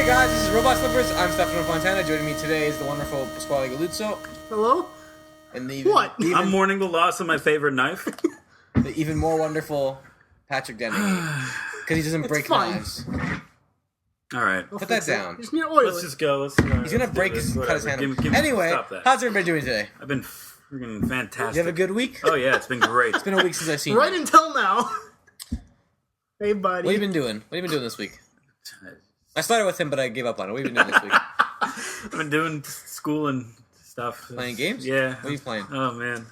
Hey guys, this is Robot Slippers. I'm Stefano Fontana. Joining me today is the wonderful Pasquale Galuzzo. Hello? And the What? I'm mourning the loss of my favorite knife. the even more wonderful Patrick Denning. Because he doesn't break fine. knives. All right. Put that down. You just need to oil Let's it. just go. He's gonna break his cut his hand. Anyway, stop that. how's everybody doing today? I've been freaking fantastic. You have a good week? Oh yeah, it's been great. It's been a week since I've seen Right you. until now. Hey, buddy. What have you been doing? What have you been doing this week? I started with him, but I gave up on it. What have you been doing this week? I've been doing school and stuff. Playing games? Yeah. What are you playing? Oh man.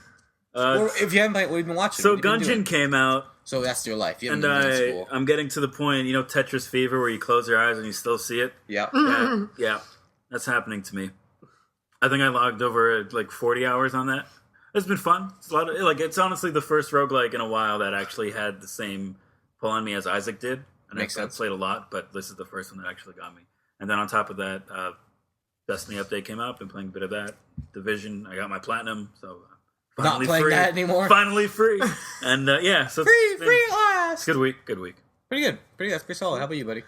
Or if you haven't played, what have you been watching? So What have you been doing? Gungeon came out, So that's your life. You and haven't been in school. I'm getting to the point, Tetris Fever, where you close your eyes and you still see it. Yeah. Yeah, that's happening to me. I think I logged over like 40 hours on that. It's been fun. It's a lot of it's honestly the first roguelike in a while that actually had the same pull on me as Isaac did. And Makes I've sense. played a lot, but this is the first one that actually got me. And then on top of that, Destiny update came out. Been playing a bit of that. Division, I got my platinum, so Not finally playing free. that anymore? Finally free. And yeah, so Free it's been- at last! Good week. Good week. Pretty good. That's pretty solid. How about you, buddy?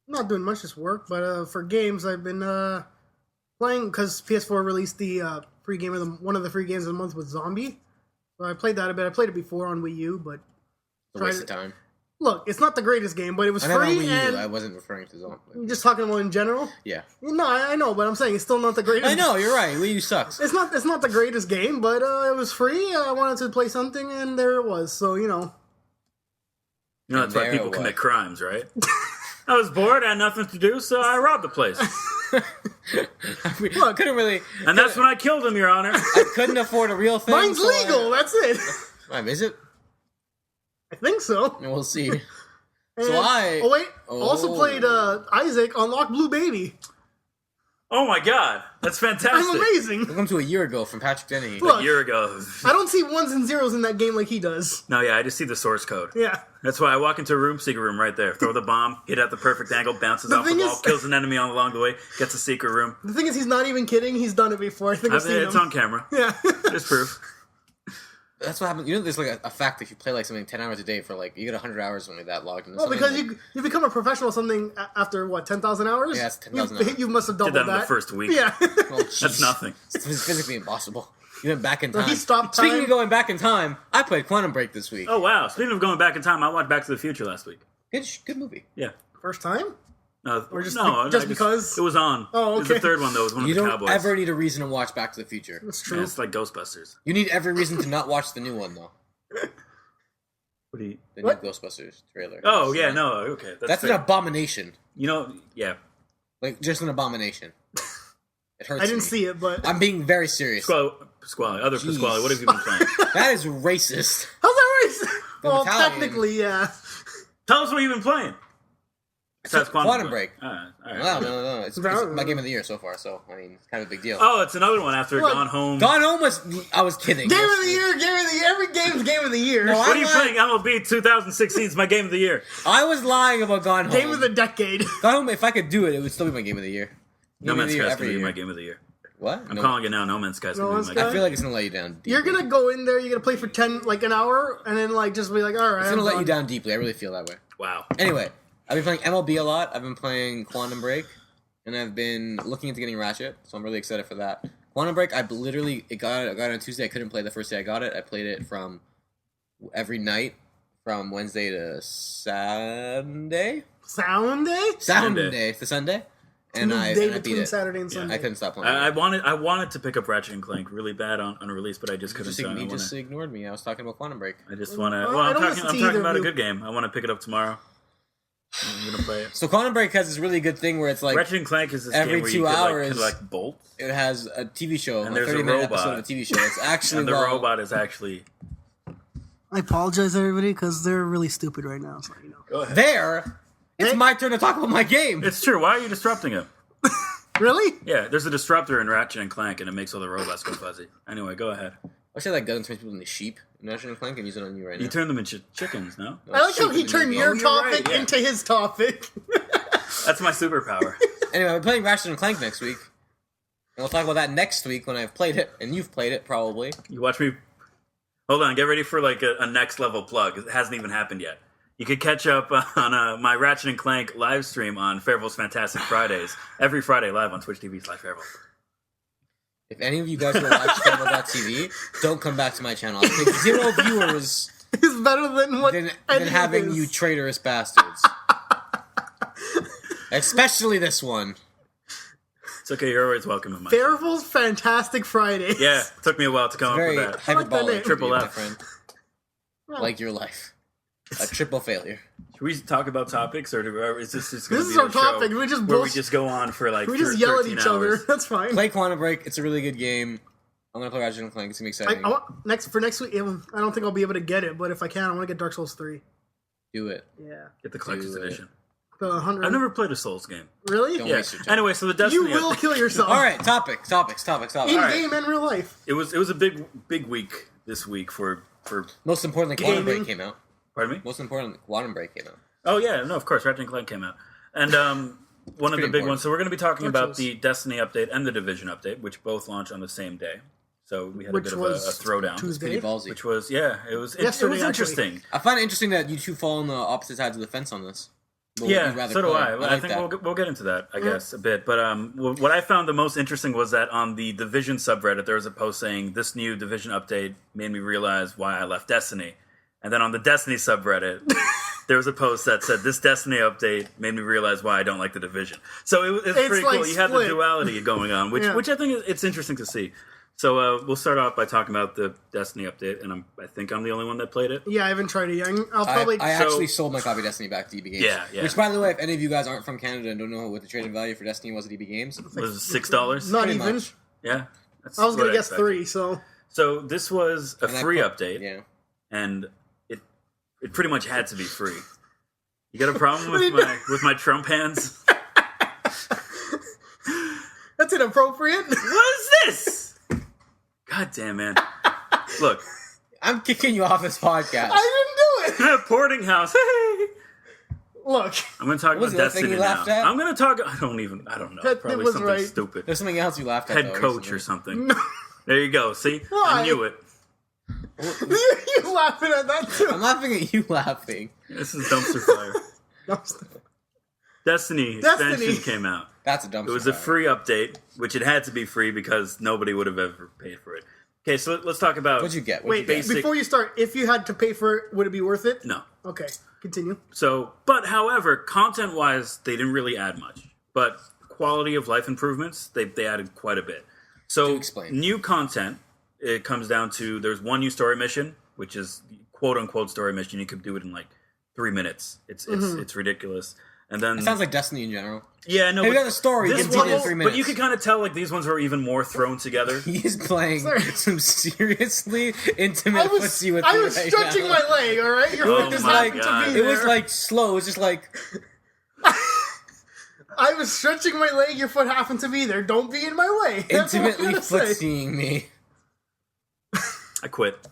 Not doing much this work, but for games, I've been playing, because PS4 released the free game of one of the free games of the month with Zombie. So I played that a bit. I played it before on Wii U, but It's a waste of time. look, it's not the greatest game, but it was I meant on free, Wii U. and I wasn't referring to Zombie. I'm just talking about in general. Yeah. No, I know, but I'm saying it's still not the greatest. I know, you're right. Wii U sucks. It's not the greatest game, but it was free. I wanted to play something, and there it was. So That's why there people it was. commit crimes, right? I was bored. I had nothing to do, so I robbed the place. I couldn't really... And that's when I killed him, Your Honor. I couldn't afford a real thing. mine's so legal. That's it. Is it? I think so. We'll see. And, I- Oh wait, Oh. also played Isaac Unlock Blue Baby. Oh my God, that's fantastic. I'm amazing. Welcome to a year ago from Patrick Denny. Look, A year ago. I don't see ones and zeros in that game like he does. No, yeah, I just see the source code. Yeah. That's why I walk into a room, secret room right there. Throw the bomb, hit at the perfect angle, bounces The off the thing wall, is- kills an enemy along the way, gets a secret room. The thing is, he's not even kidding. He's done it before. I think I've seen It's him. on camera. Yeah. There's proof. That's what happens. There's like a fact if you play like something 10 hours a day for like, you get 100 hours when you're that logged into Well, something, because like- you become a professional something after what 10,000 hours. Yeah, it's 10,000 hours. You must have doubled Did that in the first week. Yeah. Well, That's jeez. nothing. It's physically impossible. You went back in time. He stopped Speaking time. of going back in time, I played Quantum Break this week. Oh, wow. Speaking of going back in time, I watched Back to the Future last week. Good movie. Yeah. First time. Or just because? It was on. Oh, It was the okay. third one, though. It was one You of the don't Cowboys. ever need a reason to watch Back to the Future. That's Yeah, true. it's like Ghostbusters. You need every reason to not watch the new one though. What do you... The What? new Ghostbusters trailer. Oh, yeah, no, okay. That's an fair. abomination. Yeah. Like, just an abomination. It hurts I didn't me. see it, but I'm being very serious. Pasquale, other Jeez. Pasquale, what have you been playing? That is racist. how's that racist? The Well, Italian. technically, yeah. Tell us what you've been playing. Besides Quantum Break. All right. No. It's my game of the year so far, so, I mean, it's kind of a big deal. Oh, it's another one after What? Gone Home. Gone Home was... I was kidding. Game of the year. Every game's game of the year. No, What are you I'm playing? MLB 2016 is my game of the year. I was lying about Gone Home. Game of the decade. Gone Home, if I could do it, it would still be my game of the year. No Game of Man's the year Sky's every going to be year. my game of the year. What? I'm calling it now. No Man's Sky's No going to Man's be my game I of feel the like it's gonna let you down deeply. You're gonna go in there. You're gonna play for an hour, and then just be like, all right. It's gonna I'm let you done. down deeply. I really feel that way. year. Wow. Anyway, I've been playing MLB a lot. I've been playing Quantum Break, and I've been looking into getting Ratchet, so I'm really excited for that. Quantum Break, I got it on Tuesday. I couldn't play the first day I got it. I played it from every night from Wednesday to Sunday. Sunday. To Sunday. And I Day beat between it. Saturday and Sunday. I couldn't stop playing. I wanted to pick up Ratchet and Clank really bad on release, but I just couldn't. He just ignored me. I was talking about Quantum Break. I just want to. I Well, I'm don't talking. listen I'm to talking either about of a you. good game. I want to pick it up tomorrow. I'm gonna play it. So Quantum Break has this really good thing where it's like Ratchet and Clank is this every game where 2 you could, hours- collect bolts, it has a TV show, And a there's a 30-minute robot. episode of a TV show. It's actually and the robot is actually. I apologize, everybody, because they're really stupid right now. So Go ahead. there. It's Hey. my turn to talk about my game. It's true. Why are you disrupting him? Really? Yeah, there's a disruptor in Ratchet and Clank, and it makes all the robots go fuzzy. Anyway, go ahead. I should like gun turns people into sheep. And Ratchet and Clank and use it on you right now. You turn them into chickens, no? I like how he turned your you're topic right, yeah. into his topic. That's my superpower. Anyway, I'm playing Ratchet and Clank next week. And we'll talk about that next week when I've played it, and you've played it probably. You watch me. Hold on, get ready for like a next level plug. It hasn't even happened yet. You could catch up on my Ratchet and Clank live stream on Farival's Fantastic Fridays every Friday live on Twitch TV/Farival. If any of you guys will watch Farival.tv, don't come back to my channel. I think 0 viewers It's better than what than any having is. you traitorous bastards. Especially this one. It's okay, you're always welcome in my Farival's Fantastic Fridays. Yeah, it took me a while to come up Very with that. hyperbolic. name. Triple my F. friend. Like your life. A triple failure. Should we talk about topics, or is this just going to This be is our a show topic. We just where we bullsh- just go on for like We just yell at 13 each other. hours? That's fine. Play Quantum Break. It's a really good game. I'm gonna play Ratchet and Clank. It's gonna be exciting. I want for next week. I don't think I'll be able to get it, but if I can, I want to get Dark Souls 3. Do it. Yeah, Get the collector's Do it. edition. the 100. I've never played a Souls game. Really. Don't Yeah. waste your time. Anyway, so the You Destiny. will kill yourself. All right. Topics. In right. game and real life. It was a big week this week for. Most importantly, Quantum Gaming. Break came out. Pardon me. Most importantly, Quantum Break came out. Oh yeah, no, of course, Ratchet and Clank came out, and one of the pretty big important. ones. So we're going to be talking Dark about Souls. the Destiny update and the Division update, which both launch on the same day. So we had Which a bit of was a throwdown, Tuesday. Pretty ballsy. which was it was Yesterday, interesting. I find it interesting that you two fall on the opposite sides of the fence on this. What would you Yeah, rather so do play? I. I like think that. we'll get into that, I guess, a bit. But what I found the most interesting was that on the Division subreddit, there was a post saying, "This new Division update made me realize why I left Destiny." And then on the Destiny subreddit, there was a post that said, "This Destiny update made me realize why I don't like the Division." So it's pretty like cool. You have the split. duality going on, which Yeah. which I think it's interesting to see. So we'll start off by talking about the Destiny update, and I think I'm the only one that played it. Yeah, I haven't tried it yet. I'll probably. I So- actually sold my copy of Destiny back to EB Games. Yeah, yeah. Which, by the way, if any of you guys aren't from Canada and don't know what the trading value for Destiny was at EB Games, Was it $6? not pretty even. much. Yeah, that's I was what gonna guess expected. 3. So So this was a And I free put- update. Yeah. And it pretty much had to be free. You got a problem What are you with my Trump hands? that's inappropriate. What is this? God damn, man. Look, I'm kicking you off this podcast. I didn't do it. Porting House. Hey. Look, I'm going to talk What was about the other thing Destiny you now. laughed at? I'm going to talk. I don't know. That Probably was something right. stupid. There's something else you laughed at. Head though, coach or recently. something. no, There you go. See? Why? I knew it. you laughing at that too. I'm laughing at you laughing. This is dumpster fire. Destiny expansion came out. That's a dumpster It was a fire. free update, which it had to be free because nobody would have ever paid for it. Okay, so let's talk about. What'd you get? What'd Wait, you get? basic- before you start, if you had to pay for it, would it be worth it? No. Okay, continue. So, but however, content-wise, they didn't really add much. But quality of life improvements, they added quite a bit. So, Do explain. new content, it comes down to there's one new story mission, which is quote-unquote story mission. You could do it in like 3 minutes. It's ridiculous. And then It sounds like Destiny in general. yeah, no, Hey, but we got a story. this You can do it in one- 3 minutes. But you could kind of tell like these ones were even more thrown together. He's playing Sorry. some seriously intimate I was footsie with I me was right stretching now. my leg. All right, your Oh foot just my happened God. to be It there. was like slow. It was just like I was stretching my leg. Your foot happened to be there. Don't be in my way. That's what I'm intimately gonna say. footseeing me. I quit.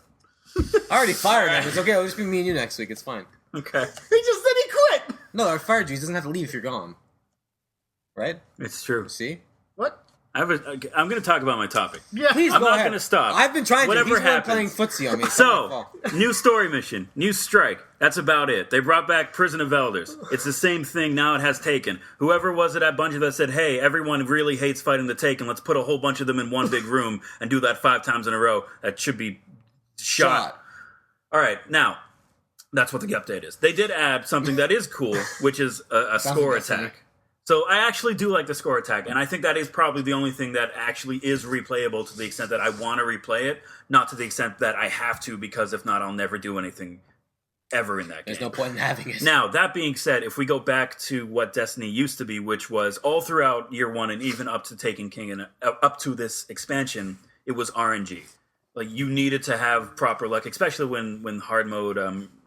I already fired him. It's okay. It'll just be me and you next week. It's fine. Okay, He just said he quit. No, I fired you. He doesn't have to leave if you're gone. Right? it's true. See? What? I'm going to talk about my topic. Yeah. Please I'm go not ahead. gonna stop. I've been trying Whatever to. He's the one happens. playing footsie on me. It's not my So, fault. new story mission, new strike. That's about it. They brought back Prison of Elders. It's the same thing. Now it has Taken. Whoever was it at Bungie that said, "Hey, everyone really hates fighting the Taken. Let's put a whole bunch of them in one big room and do that 5 times in a row." That should be shot. All right, now that's what the update is. They did add something that is cool, which is a score like Destiny. attack. So I actually do like the score attack, and I think that is probably the only thing that actually is replayable to the extent that I want to replay it, not to the extent that I have to, because if not, I'll never do anything ever in that game. There's no point in having it. Now, that being said, if we go back to what Destiny used to be, which was all throughout year one and even up to Taken King and up to this expansion, it was RNG. Like, you needed to have proper luck, especially when hard mode,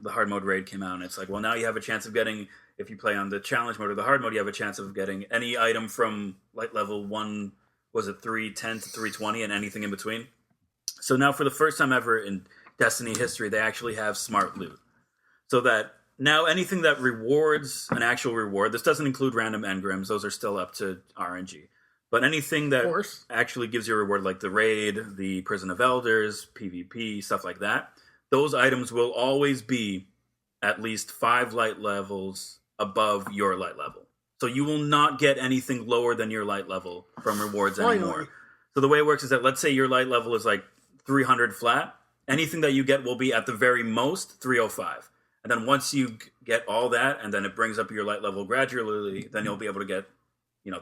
the hard mode raid came out, and it's like, well, now you have a chance of getting, if you play on the challenge mode or the hard mode, you have a chance of getting any item from like level 1, was it 310 to 320 and anything in between. So now for the first time ever in Destiny history, they actually have smart loot. So that now anything that rewards an actual reward, this doesn't include random engrams, those are still up to RNG. But anything that course. actually gives you a reward, like the raid, the Prison of Elders, PvP, stuff like that, those items will always be at least 5 light levels above your light level. So you will not get anything lower than your light level from rewards Finally. anymore. So the way it works is that, let's say your light level is like 300 flat. Anything that you get will be at the very most 305. And then once you get all that, and then it brings up your light level gradually, then you'll be able to get,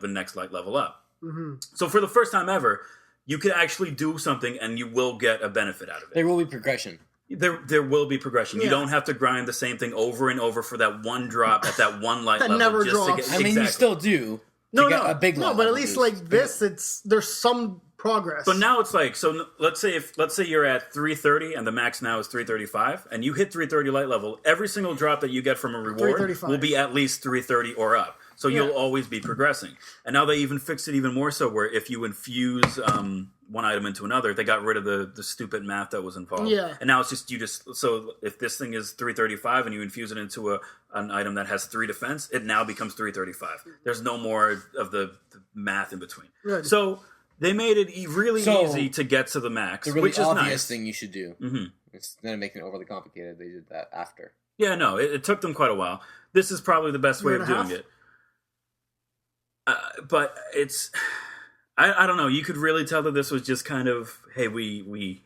the next light level up. Mm-hmm. So for the first time ever, you can actually do something and you will get a benefit out of it. There will be progression. There will be progression. You Yeah. don't have to grind the same thing over and over for that one drop at that one light That level. never just to drops. get, I mean, you exactly. still do. No, to get no, a big no, level but at least boost. like this, there's some progress. But now it's like, so let's say you're at 330 and the max now is 335 and you hit 330 light level, every single drop that you get from a reward 335. will be at least 330 or up. So Yeah. you'll always be progressing. And now they even fixed it even more so where if you infuse one item into another, they got rid of the stupid math that was involved. Yeah. And now it's just so if this thing is 335 and you infuse it into an item that has 3 defense, it now becomes 335. There's no more of the math in between. Good. So they made it really So, easy to get to the max, The really which is obvious nice. thing you should do. Mhm. Instead of making it overly complicated, they did that after. Yeah, no, it took them quite a while. This is probably the best way Year of and a doing half? it. But it's, I don't know. You could really tell that this was just kind of, hey, we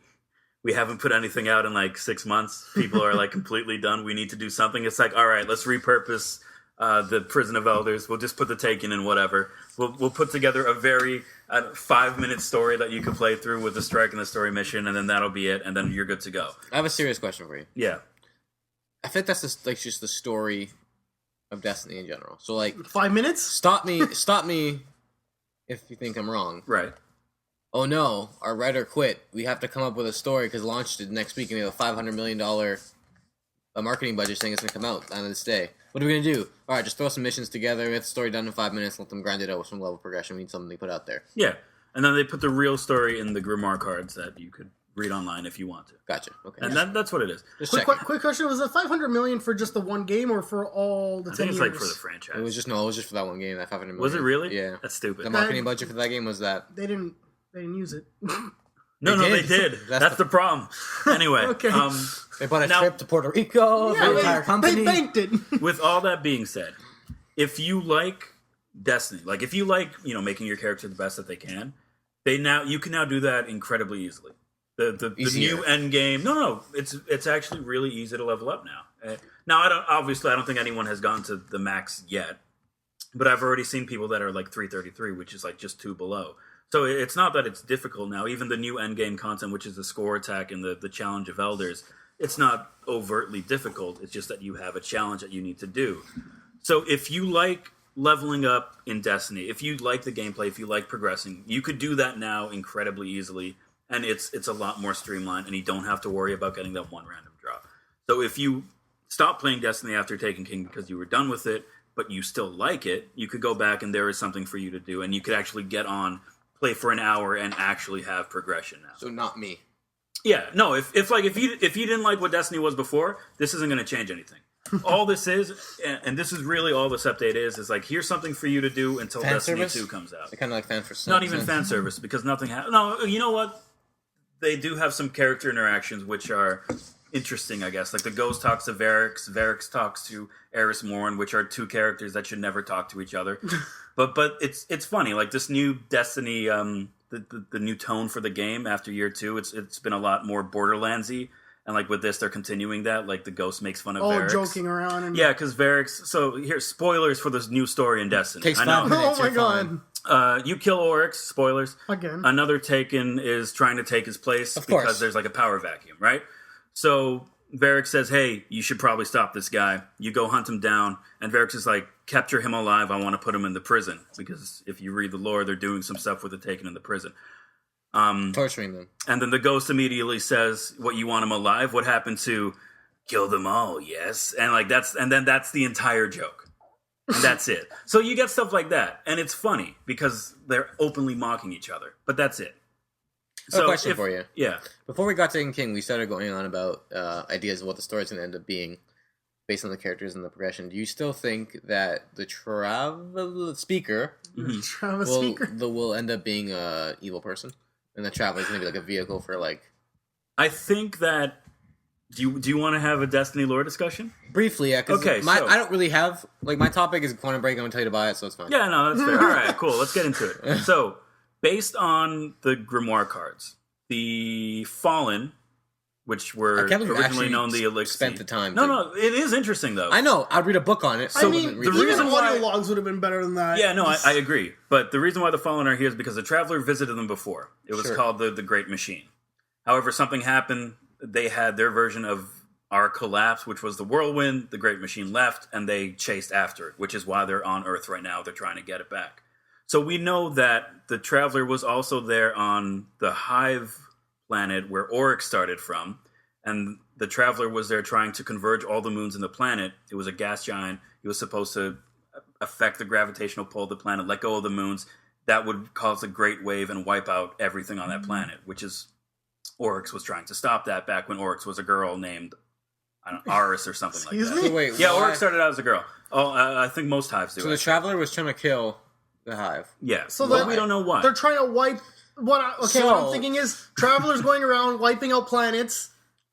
haven't put anything out in like 6 months. People are like completely done. We need to do something. It's like, all right, let's repurpose the Prison of Elders. We'll just put the Taken in whatever. We'll put together a very 5-minute story that you can play through with the strike and the story mission, and then that'll be it, and then you're good to go. I have a serious question for you. Yeah. I think that's just the story of Destiny in general. So like, 5 minutes. stop me if you think I'm wrong. Right. Oh no, our writer quit. We have to come up with a story because launched it next week and we have a $500 million marketing budget saying it's going to come out on this day. What are we going to do? All right, just throw some missions together. We have the story done in 5 minutes. Let them grind it out with some level progression. We need something to put out there. Yeah. And then they put the real story in the Grimoire cards that you could read online if you want to. Gotcha. Okay. And that's what it is. just Quick, checking. quick question: was it 500 million for just the one game or for all the I 10 think it's years? like for the franchise. It was just for that one game. That 500 million. Was it really? Yeah. That's stupid. The marketing budget for that game was that. They didn't use it. No, They they did. did. That's That's the problem. Anyway, Okay. They bought a Now- trip to Puerto Rico. Yeah, the entire company. they banked it. with all that being said, if you like Destiny, like if you like, making your character the best that they can, you can now do that incredibly easily. The Easier. new end game. No, it's actually really easy to level up now. Now I don't think anyone has gone to the max yet, but I've already seen people that are like 333, which is like just 2 below. So it's not that it's difficult now. Even the new end game content, which is the score attack and the challenge of elders, it's not overtly difficult. It's just that you have a challenge that you need to do. So if you like leveling up in Destiny, if you like the gameplay, if you like progressing, you could do that now incredibly easily, and it's a lot more streamlined, and you don't have to worry about getting that one random drop. So if you stop playing Destiny after Taken King because you were done with it, but you still like it, you could go back and there is something for you to do, and you could actually get on, play for an hour, and actually have progression now. So not me. Yeah, no. If you didn't like what Destiny was before, this isn't going to change anything. All this is, and this is really all this update is like, here's something for you to do until Fan Destiny service? 2 comes out. I kind of like fan for Not even fan service because nothing. No, you know what? They do have some character interactions which are interesting, I guess. Like the Ghost talks to Varix, Varix talks to Eris Morn, which are 2 characters that should never talk to each other. but it's funny. Like this new Destiny, the new tone for the game after year 2, it's been a lot more Borderlandsy, and like with this, they're continuing that. Like the Ghost makes fun of All Varix. joking around. And... Yeah, because Varix. So here, spoilers for this new story in Destiny. Takes I know. 5 minutes. Oh my You're fine. god. You kill Oryx. Spoilers. Again. Another Taken is trying to take his place Of course. because there's like a power vacuum, right? So Varric says, hey, you should probably stop this guy. You go hunt him down. And Varric is like, capture him alive. I want to put him in the prison. Because if you read the lore, they're doing some stuff with the Taken in the prison. Torturing them. And then the ghost immediately says, what, you want him alive? What happened to kill them all? Yes. And like that's the entire joke. And that's it. So you get stuff like that. And it's funny because they're openly mocking each other. But that's it. I have a question for you. Yeah. Before we got Taken King, we started going on about ideas of what the story's going to end up being based on the characters and the progression. Do you still think that the travel speaker Travis Speaker. will end up being a evil person? And the traveler is going to be like a vehicle for like... I think that Do you want to have a Destiny lore discussion? Briefly, yeah. Cause Okay, so- I don't really have my topic is Quantum Break. I'm gonna tell you to buy it, so it's fine. Yeah, no, that's fair. All right, cool. Let's get into it. So, based on the Grimoire cards, the Fallen, which were I can't believe we originally actually known the Elixir. spent the time No, to- no, it is interesting though. I know. I'd read a book on it. I So mean, wasn't the reading reason even it. why- audio logs would have been better than that. Yeah, no, I agree. But the reason why the Fallen are here is because the Traveler visited them before. It was Sure. called the Great Machine. However, something happened. They had their version of our collapse, which was the Whirlwind. The Great Machine left, and they chased after it, which is why they're on Earth right now. They're trying to get it back. So we know that the Traveler was also there on the Hive planet where Oryx started from, and the Traveler was there trying to converge all the moons in the planet. It was a gas giant. He was supposed to affect the gravitational pull of the planet, let go of the moons. That would cause a great wave and wipe out everything on that planet, which is Oryx was trying to stop that back when Oryx was a girl named, I don't know, Aris or something like Excuse that. me? So wait, Yeah, why- Oryx started out as a girl. Oh, I think most hives do. So the actually. Traveler was trying to kill the Hive. Yeah, So but that- we don't know why. They're trying to wipe. What I'm So- thinking is travelers going around wiping out planets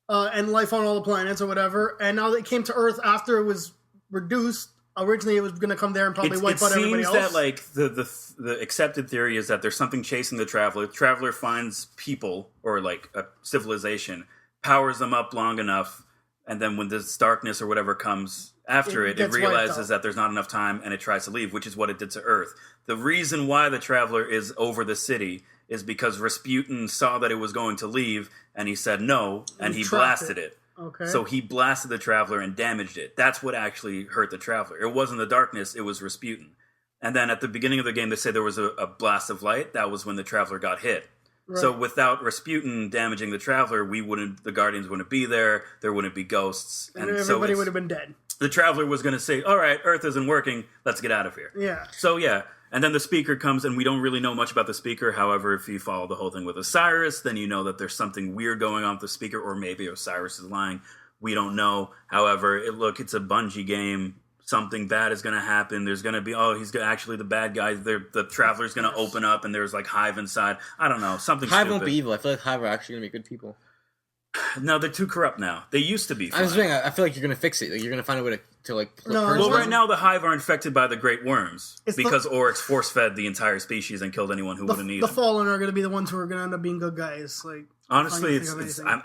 and life on all the planets or whatever. And now they came to Earth after it was reduced. Originally, it was going to come there and probably wipe out everybody else. That like the accepted theory is that there's something chasing the Traveler. The Traveler finds people or like a civilization, powers them up long enough, and then when this darkness or whatever comes after It it gets wiped realizes out. that there's not enough time and it tries to leave, which is what it did to Earth. The reason why the Traveler is over the city is because Rasputin saw that it was going to leave and he said no, and he trapped blasted it. Okay. So he blasted the Traveler and damaged it. That's what actually hurt the Traveler. It wasn't the darkness, it was Rasputin. And then at the beginning of the game, they say there was a blast of light. That was when the Traveler got hit. So without Rasputin damaging the Traveler, the Guardians wouldn't be there. There wouldn't be ghosts, and so everybody it's- would have been dead. the Traveler was going to say, "All right, Earth isn't working. Let's get out of here." Yeah. So yeah, and then the Speaker comes, and we don't really know much about the Speaker. However, if you follow the whole thing with Osiris, then you know that there's something weird going on with the Speaker, or maybe Osiris is lying. We don't know. However, it's a Bungie game. Something bad is going to happen. There's going to be, he's actually the bad guy. The Traveler's going to open up, and there's like Hive inside. I don't know, something Hive stupid. won't be evil. I feel like Hive are actually gonna be good people. No, they're too corrupt now. They used to be. I'm just fine. saying. I feel like you're gonna fix it. Like, you're gonna find a way to like. No, purge Well, them. right now the Hive are infected by the Great Worms It's the- because Oryx force-fed the entire species and killed anyone who wouldn't need The them. Fallen are going to be the ones who are going to end up being good guys. Like Honestly, I can't think of anything.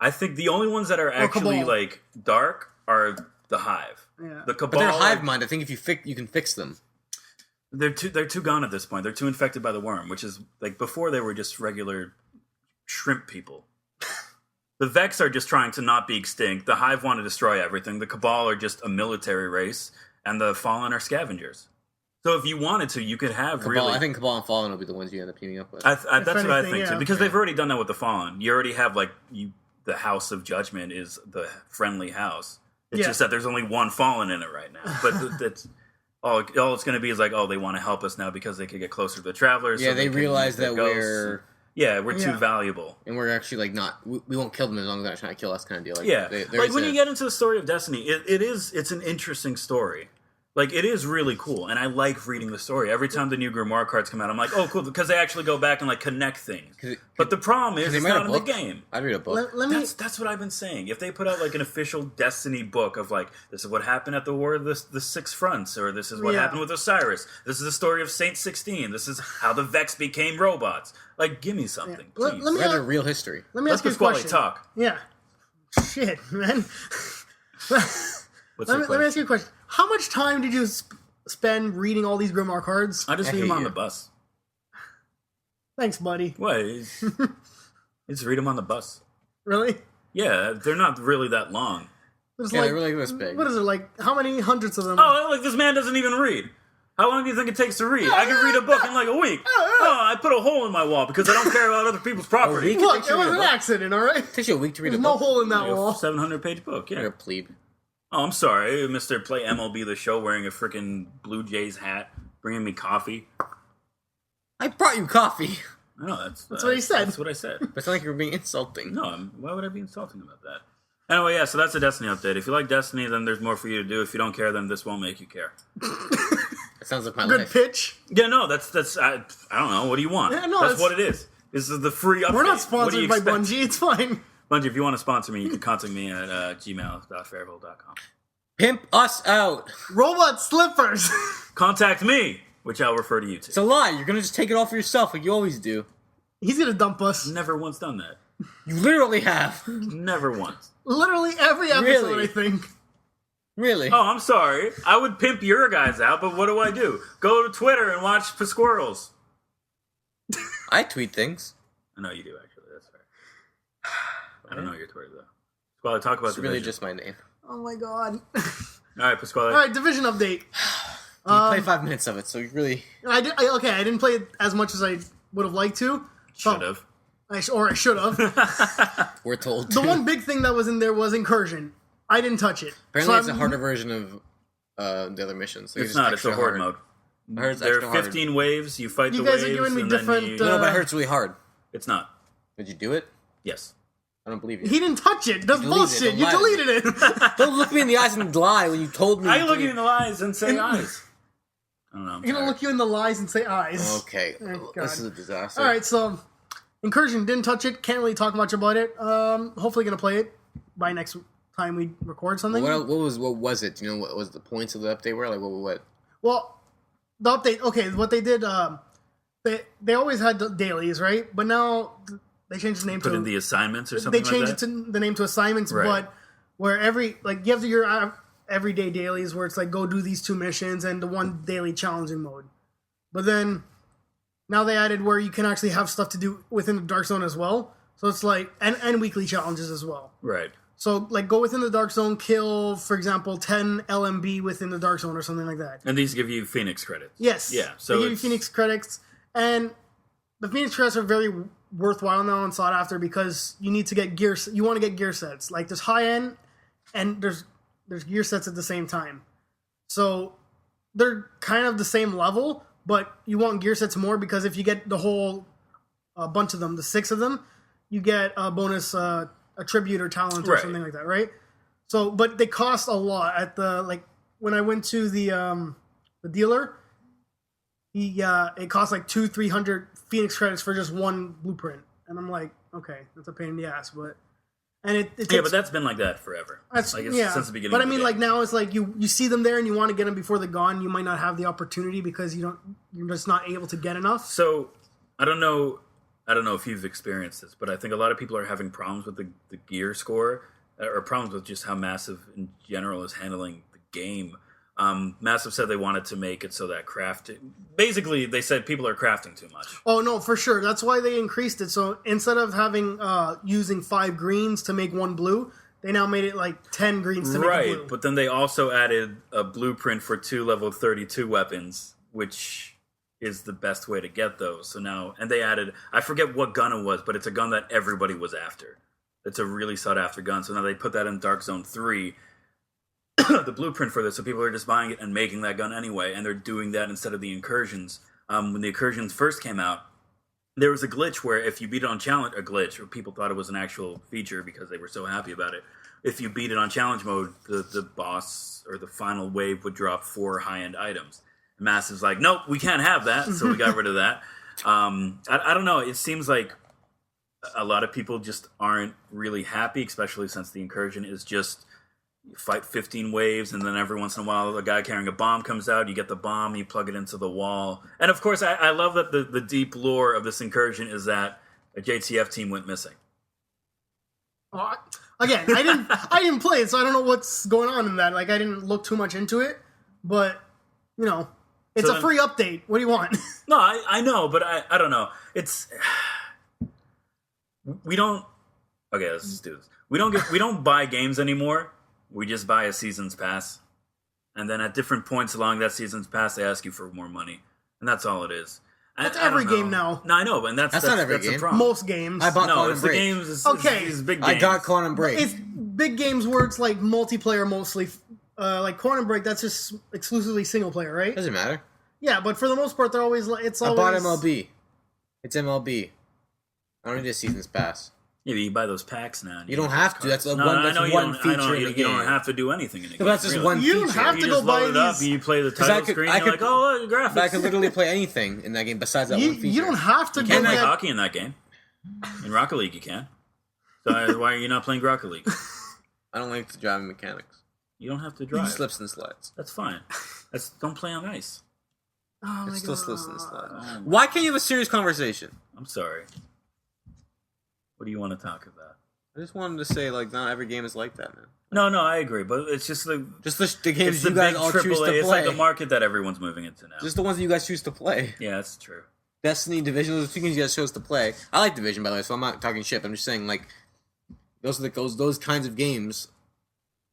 I think the only ones that are actually Cabal. like dark are the Hive. Yeah. The Cabal, But they're hive like, mind. I think if you can fix them. they're too gone at this point. They're too infected by the worm, which is like before they were just regular shrimp people. The Vex are just trying to not be extinct. The Hive want to destroy everything. The Cabal are just a military race, and the Fallen are scavengers. So if you wanted to, you could have Cabal, really. I think Cabal and Fallen will be the ones you end up teaming up with. That's what I anything, think yeah. too, because they've already done that with the Fallen. You already have the House of Judgment is the friendly house. It's Yeah. just that there's only one Fallen in it right now. But that's all it's going to be is like, they want to help us now because they could get closer to the Travelers. yeah, so they can realize use their that ghosts. we're too Yeah. valuable. and we're actually like not. We won't kill them as long as they're not trying to kill us, kind of deal. Like, Yeah, there like is when a- you get into the story of Destiny, it's an interesting story. Like, it is really cool, and I like reading the story. Every time the new Grimoire cards come out, I'm like, oh, cool, because they actually go back and, like, connect things. But the problem is, they it's made a not in the book. game. I'd read a book. Let me. That's what I've been saying. If they put out, like, an official Destiny book of, like, this is what happened at the War of the Six Fronts, or this is what Yeah. happened with Osiris, this is the story of Saint 16, this is how the Vex became robots. Like, give me something, Yeah. please. Let me Read a real history. Let me Let ask you the a Squally question. talk. Yeah. Shit, man. What's Let your me question? ask you a question. How much time did you spend reading all these Grimoire cards? I just I read them hate on you. the bus. Thanks, buddy. What? Just read them on the bus. Really? Yeah, they're not really that long. It's Yeah, like, they're really this big. what is it, like, how many hundreds of them? Oh, like this man doesn't even read. How long do you think it takes to read? I can read a book in like a week. Oh, I put a hole in my wall because I don't care about other people's property. week? Look, Takes it you was to an read a book? accident, alright? It takes you a week to read There's a no book. hole in that Like a wall. 700-page book, yeah. You're a plebe. Oh, I'm sorry, Mr. Play MLB The Show wearing a freaking Blue Jays hat, bringing me coffee. I brought you coffee. I know, that's what he said. That's what I said. But it's not like you're being insulting. No, why would I be insulting about that? Anyway, yeah, so that's a Destiny update. If you like Destiny, then there's more for you to do. If you don't care, then this won't make you care. It sounds like my Good life. pitch. Yeah, no, that's I don't know. What do you want? Yeah, no, that's it's- what it is. This is the free update. We're not What do you sponsored by expect? Bungie. It's fine. Bungie, if you want to sponsor me, you can contact me at gmail.fairville.com. Pimp us out. Robot slippers. Contact me, which I'll refer to you to. It's a lie. You're gonna just take it all for yourself like you always do. He's gonna dump us. Never once done that. You literally have. Never once. Literally every episode, Really? I think. Really? Oh, I'm sorry. I would pimp your guys out, but what do? Go to Twitter and watch Pasquirrels. I tweet things. I know you do, actually. That's fair. I don't know your Twitter, though. Pasquale, talk about It's really Division. just my name. Oh my god. All right, Pasquale. All right, Division update. You play 5 minutes of it, so you really. I didn't play it as much as I would have liked to. Should have. I should have. We're told. The one big thing that was in there was Incursion. I didn't touch it. Apparently, So it's a I'm- harder version of the other missions. Like, It's not. It's a extra horde hard. mode. I heard it's There extra are hard. 15 waves. You fight You the guys are waves. giving me and then different, you... No, but I heard it's really hard. It's not. Did you do it? Yes. I don't believe you. He didn't touch it. That's deleted it. bullshit. Don't You lie. deleted it. Don't look me in the eyes and lie when you told me. I you look did. you in the eyes and say eyes. I don't know. I'm You're gonna tired. look you in the lies and say eyes. Okay, Oh, this God. is a disaster. All right, so Incursion didn't touch it. Can't really talk much about it. Hopefully gonna play it by next time we record something. What was it? Do you know what was the points of the update were? Like what? Well, the update. Okay, what they did. They always had the dailies, right? But now they changed the name Put to in the assignments or they something changed like that? it to the name to assignments. Right. But where you have your everyday dailies where it's like go do these 2 missions and the one daily challenging mode. But then now they added where you can actually have stuff to do within the Dark Zone as well. So it's like and weekly challenges as well. Right. So like go within the Dark Zone, kill for example 10 LMB within the Dark Zone or something like that. And these give you Phoenix credits. Yes. Yeah, so they give you it's- Phoenix credits, and the Phoenix credits are very worthwhile now and sought after because you need to get gear. You want to get gear sets. Like there's high end, and there's gear sets at the same time. So they're kind of the same level, but you want gear sets more because if you get the whole bunch of them, the 6 of them, you get a bonus attribute or talent or Right. something like that, right? So, but they cost a lot. At the when I went to the dealer, it cost like 200-300 Phoenix credits for just one blueprint, and I'm like, okay, that's a pain in the ass, but it takes, Yeah, but that's been like that forever. that's, Like, yeah. since the beginning But I of the mean, game. like now it's like you see them there and you want to get them before they're gone. You might not have the opportunity because you're just not able to get enough. So, I don't know if you've experienced this, but I think a lot of people are having problems with the gear score, or problems with just how Massive in general is handling the game. Massive said they wanted to make it so that basically they said people are crafting too much. Oh no, for sure. That's why they increased it. So instead of having using 5 greens to make 1 blue, they now made it like 10 greens to make a Right, blue. but then they also added a blueprint for 2 level 32 weapons, which is the best way to get those. So now, and they added, I forget what gun it was, but it's a gun that everybody was after. It's a really sought after gun. So now they put that in Dark Zone 3, the blueprint for this. So people are just buying it and making that gun anyway, and they're doing that instead of the incursions. When the incursions first came out, there was a glitch where if you beat it on challenge, a glitch, or people thought it was an actual feature because they were so happy about it. If you beat it on challenge mode, the boss or the final wave would drop 4 high-end items. Massive's like, nope, we can't have that, so we got rid of that. I don't know. It seems like a lot of people just aren't really happy, especially since the incursion is just you fight 15 waves, and then every once in a while a guy carrying a bomb comes out, you get the bomb, you plug it into the wall. And of course, I love that the deep lore of this incursion is that a JTF team went missing. Again, I didn't play it, so I don't know what's going on in that. Like, I didn't look too much into it, but you know, it's So a then- free update. What do you want? No, I know, but I don't know. It's we don't. Okay, let's just do this. We don't buy games anymore. We just buy a season's pass, and then at different points along that season's pass, they ask you for more money, and that's all it is. That's I don't every know. game now. No, I know, but that's not every that's the game. problem. Most games. I bought no, Quantum it's the Break. games. It's, Okay. it's big games. I got Quantum Break. It's big games where it's like multiplayer mostly. Like Quantum Break, that's just exclusively single player, right? Doesn't matter. Yeah, but for the most part, they're always like it's I always. bought MLB. It's MLB. I don't need a season's pass. Yeah, but you buy those packs now. and You don't get have those to. That's cards. a one- I that's know you one don't- I feature know in the you don't game. have to do anything in the game. But that's just really. one You don't feature. have You to just go buy load it up, these- you play the 'Cause title screen, you're like, oh, look, graphics. But I could literally play anything in that game besides that You, one feature. you don't have to You go can play get. hockey in that game. In Rocket League, you can. So why are you not playing Rocket League? I don't like the driving mechanics. You don't have to drive. Slips and slides. That's fine. Don't play on ice. Oh my It's still god. slips and slides. Oh, Why can't you have a serious conversation? I'm sorry. What do you want to talk about? I just wanted to say, like, not every game is like that, man. No, I agree, but it's just like Just the it's games the you guys big all choose to AAA. play. It's like the market that everyone's moving into now. Just the ones that you guys choose to play. Yeah, that's true. Destiny, Division, those are two games you guys chose to play. I like Division, by the way, so I'm not talking shit. I'm just saying, like, those kinds of games,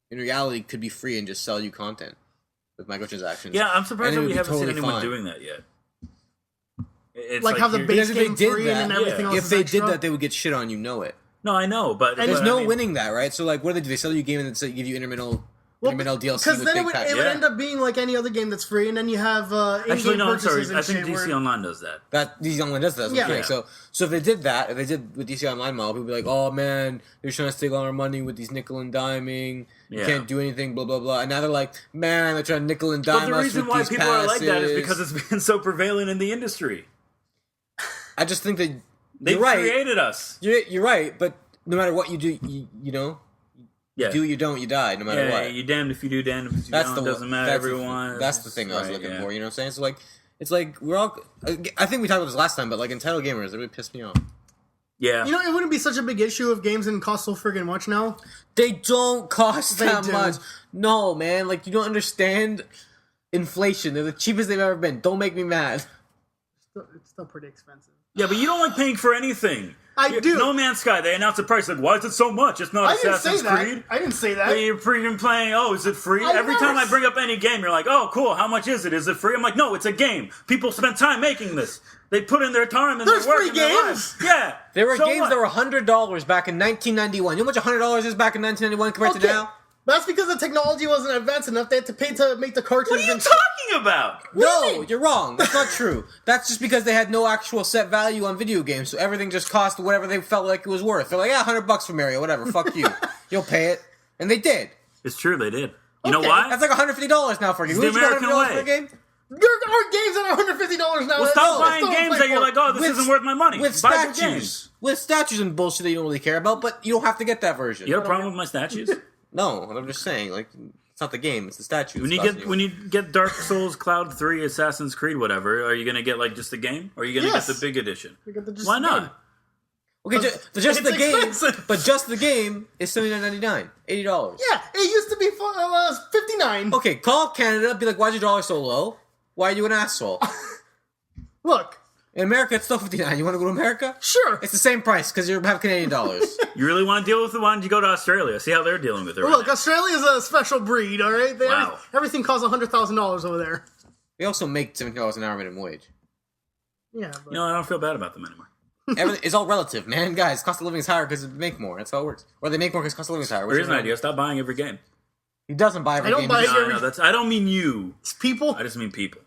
in reality, could be free and just sell you content with microtransactions. Yeah, I'm surprised And it that would we be haven't totally seen anyone fine. doing that yet. It's Like how the you're- base Because if they game did free that- and then everything yeah. else If is they extra. did that, they would get shit on, you know it. No, I know, but And There's but no I mean, winning that, right? So, like, what do they do? They sell you a game and then give you intermittent DLC because with then big it would packs. end up being like any other game that's free, and then you have in-game Actually, no, I'm sorry. purchases and I think shit DC where- Online does that. That DC Online does that. That's what I'm Yeah. saying. So if they did that, if they did with DC Online model, people would be like, "Oh man, they're trying to steal all our money with these nickel and diming. You Yeah. can't do anything." Blah blah blah. And now they're like, "Man, they're trying to nickel and dime But the us reason with why these people are like that is passes." because it's been so prevalent in the industry. I just think that They you're right. created us. You're right, but no matter what you do, you know, Yeah. do you don't, you die, no matter Yeah, what. you damned if you do, damned if you That's don't. the Doesn't matter. that's the- Everyone. That's the thing I was Right, looking yeah. for. You know what I'm saying? So like, it's like we're all. I think we talked about this last time, but like entitled gamers, it really pissed me off. Yeah. You know, it wouldn't be such a big issue if games didn't cost so friggin' much now. They don't cost They that do. much. No, man. Like, you don't understand inflation. They're the cheapest they've ever been. Don't make me mad. It's still pretty expensive. Yeah, but you don't like paying for anything. I do. No Man's Sky, they announced the price. Like, why is it so much? It's not I didn't say Assassin's that. Creed. I didn't say that. You're freaking playing, oh, is it free? I Every never time I s- bring up any game, you're like, oh, cool, how much is it? Is it free? I'm like, no, it's a game. People spent time making this. They put in their time and There's their work free and their games. lives. Yeah. There were So games what? that were $100 back in 1991. You know how much $100 is back in 1991 compared to Okay. now? That's because the technology wasn't advanced enough. They had to pay to make the cartridge. What are you and talking about? What do you No, mean? you're wrong. That's not true. That's just because they had no actual set value on video games, so everything just cost whatever they felt like it was worth. They're like, yeah, $100 for Mario, whatever. Fuck you. You'll pay it, and they did. It's true, they did. You know Okay, why? That's like $150 now for a game. It's the Would you pay American $150 way. for a game? There are games that are $150 now. Well, stop No, buying still games play that you're for. like, oh, this isn't worth my money. With Buy good statues. games. With statues and bullshit that you don't really care about, but you don't have to get that version. You have a problem with my statues? No, I'm just saying, like, it's not the game, it's the statue. When you get Dark Souls, Cloud 3, Assassin's Creed, whatever, are you gonna get like just the game, or are you gonna Yes. get the big edition? You got the- just Why the not? game. Okay, just It's the game, expensive. but just the game is $79.99, $80. Yeah, it used to be $59. Okay, call up Canada, be like, why's your dollar so low? Why are you an asshole? Look, In America, it's still $59. You want to go to America? sure. It's the same price because you have Canadian dollars. You really want to deal with it? Why don't you go to Australia? See how they're dealing with it right Look, now. Australia's a special breed, all right? Wow. Everything costs $100,000 over there. We also make $17 an hour minimum wage. Yeah, but You know, I don't feel bad about them anymore. Everything, it's all relative, man. Guys, cost of living is higher because they make more. That's how it works. Or they make more because cost of living is higher. Here's an idea: stop buying every game. He doesn't buy every I don't game. buy He just- every- No, that's. I don't mean you. it's people. I just mean people.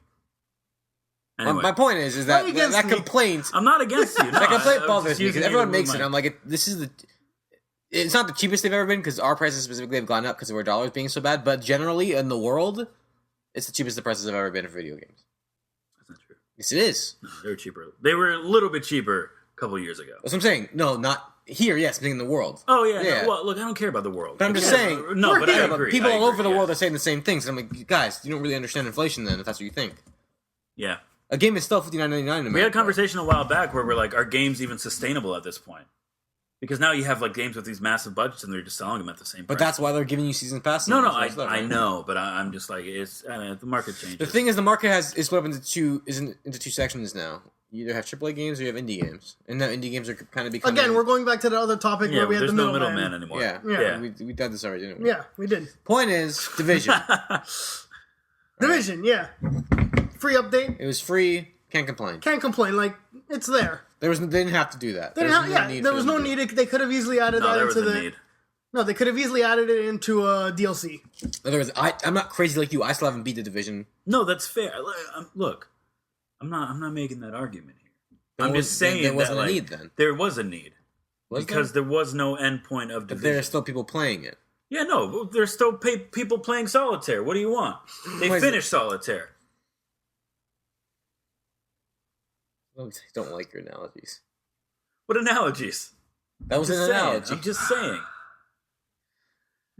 My- Anyway, My point is Why that are you against that me? complaint, I'm not against you. No, that complaint I was bothers just me using because everyone you makes as it. my- I'm like, this is the. It's not the cheapest they've ever been because our prices specifically have gone up because of our dollars being so bad. But generally in the world, it's the cheapest the prices have ever been for video games. That's not true. Yes, it is. No, they were cheaper. They were a little bit cheaper a couple years ago. That's what I'm saying. No, not here. Yes, but in the world. Oh yeah. Yeah. No, well, look, I don't care about the world. But I'm just Yeah, saying- No, We're but I here, But agree. people I all over agree, the yeah. world are saying the same things. And I'm like, guys, you don't really understand inflation then, if that's what you think. Yeah. A game is still $59.99 in America. We had a conversation a while back where we're like, are games even sustainable at this point? Because now you have like games with these massive budgets and they're just selling them at the same price. But that's why they're giving you season passes. no, and no, all that I stuff, I right? know, but I'm just like it's. I mean, the market changes. The thing is, the market is split up into two sections now. You either have AAA games or you have indie games, and now indie games are kind of becoming. Again, we're going back to the other topic yeah, where we had there's the no middleman. middleman anymore. Yeah, Yeah. We did this already, didn't we? Yeah, we did. Point is, Division. Division, yeah. Free update. It was free. Can't complain. Can't complain. Like, it's there. They didn't have to do that. There was no need. They could have easily added No, that there was into a the. need. No, they could have easily added it into a DLC. In other words, I'm not crazy like you. I still haven't beat the Division. No, that's fair. Look, I'm not making that argument here. I'm There just was- saying there wasn't that, a like, need then. There was a need Was because there was no end point of But division. there are still people playing it. Yeah, no, there's still people playing solitaire. What do you want? They What is finished solitaire. I don't like your analogies. What analogies? That was an Just saying. analogy. I'm just saying.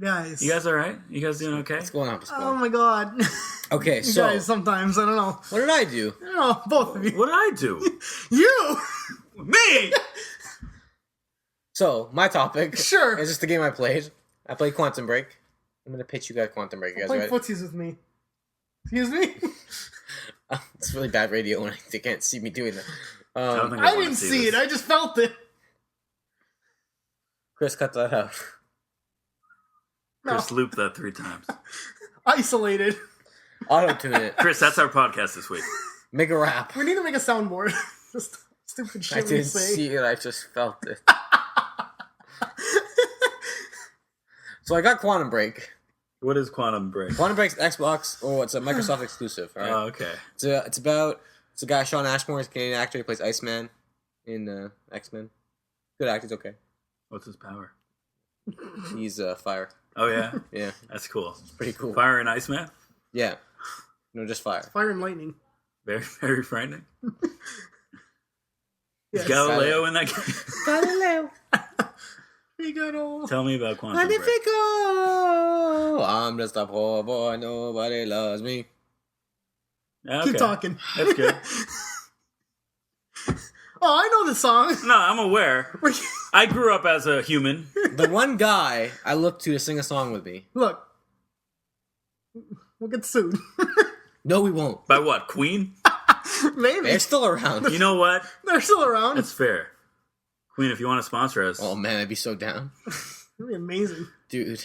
Guys. You guys all right? You guys doing okay? What's going on? What's going Oh on? my god. Okay, You so guys, sometimes, I don't know. what did I do? I don't know, both of you. What did I do? You! Me! So my topic Sure. is just the game I played. I played Quantum Break. I'm gonna pitch you guys Quantum Break. You guys Play ready? footsies with me. Excuse me? It's really bad radio when they can't see me doing that. don't think I wanna didn't see see this. it, I just felt it. Chris, cut that out. No. Chris looped that 3 times. Isolated. Auto tune it. Chris, that's our podcast this week. Make a rap. We need to make a soundboard. Just stupid I shit we didn't say. see it. I just felt it. So I got Quantum Break. What is Quantum Break? Quantum Break's Xbox. Oh, it's a Microsoft exclusive. All right. Oh, okay. It's a guy, Sean Ashmore, is a Canadian actor. He plays Iceman in X-Men. Good actor. It's okay. What's his power? He's fire. Oh, yeah? Yeah, That's cool. pretty cool. Fire and Iceman? Yeah. No, just fire. Fire and lightning. Very, very frightening. Yes. Is Galileo in that game? Galileo. Figaro. Tell me about Quantum Break. Magnifico. I'm just a poor boy. Nobody loves me. Yeah, Keep okay. talking. That's good. Oh, I know the song. No, I'm aware. I grew up as a human. The one guy I look to sing a song with me. Look. We'll get sued. No, we won't. By what? Queen? Maybe. They're still around. You know what? They're still around. That's fair. Queen, if you want to sponsor us, Oh man, I'd be so down, That'd be amazing. dude.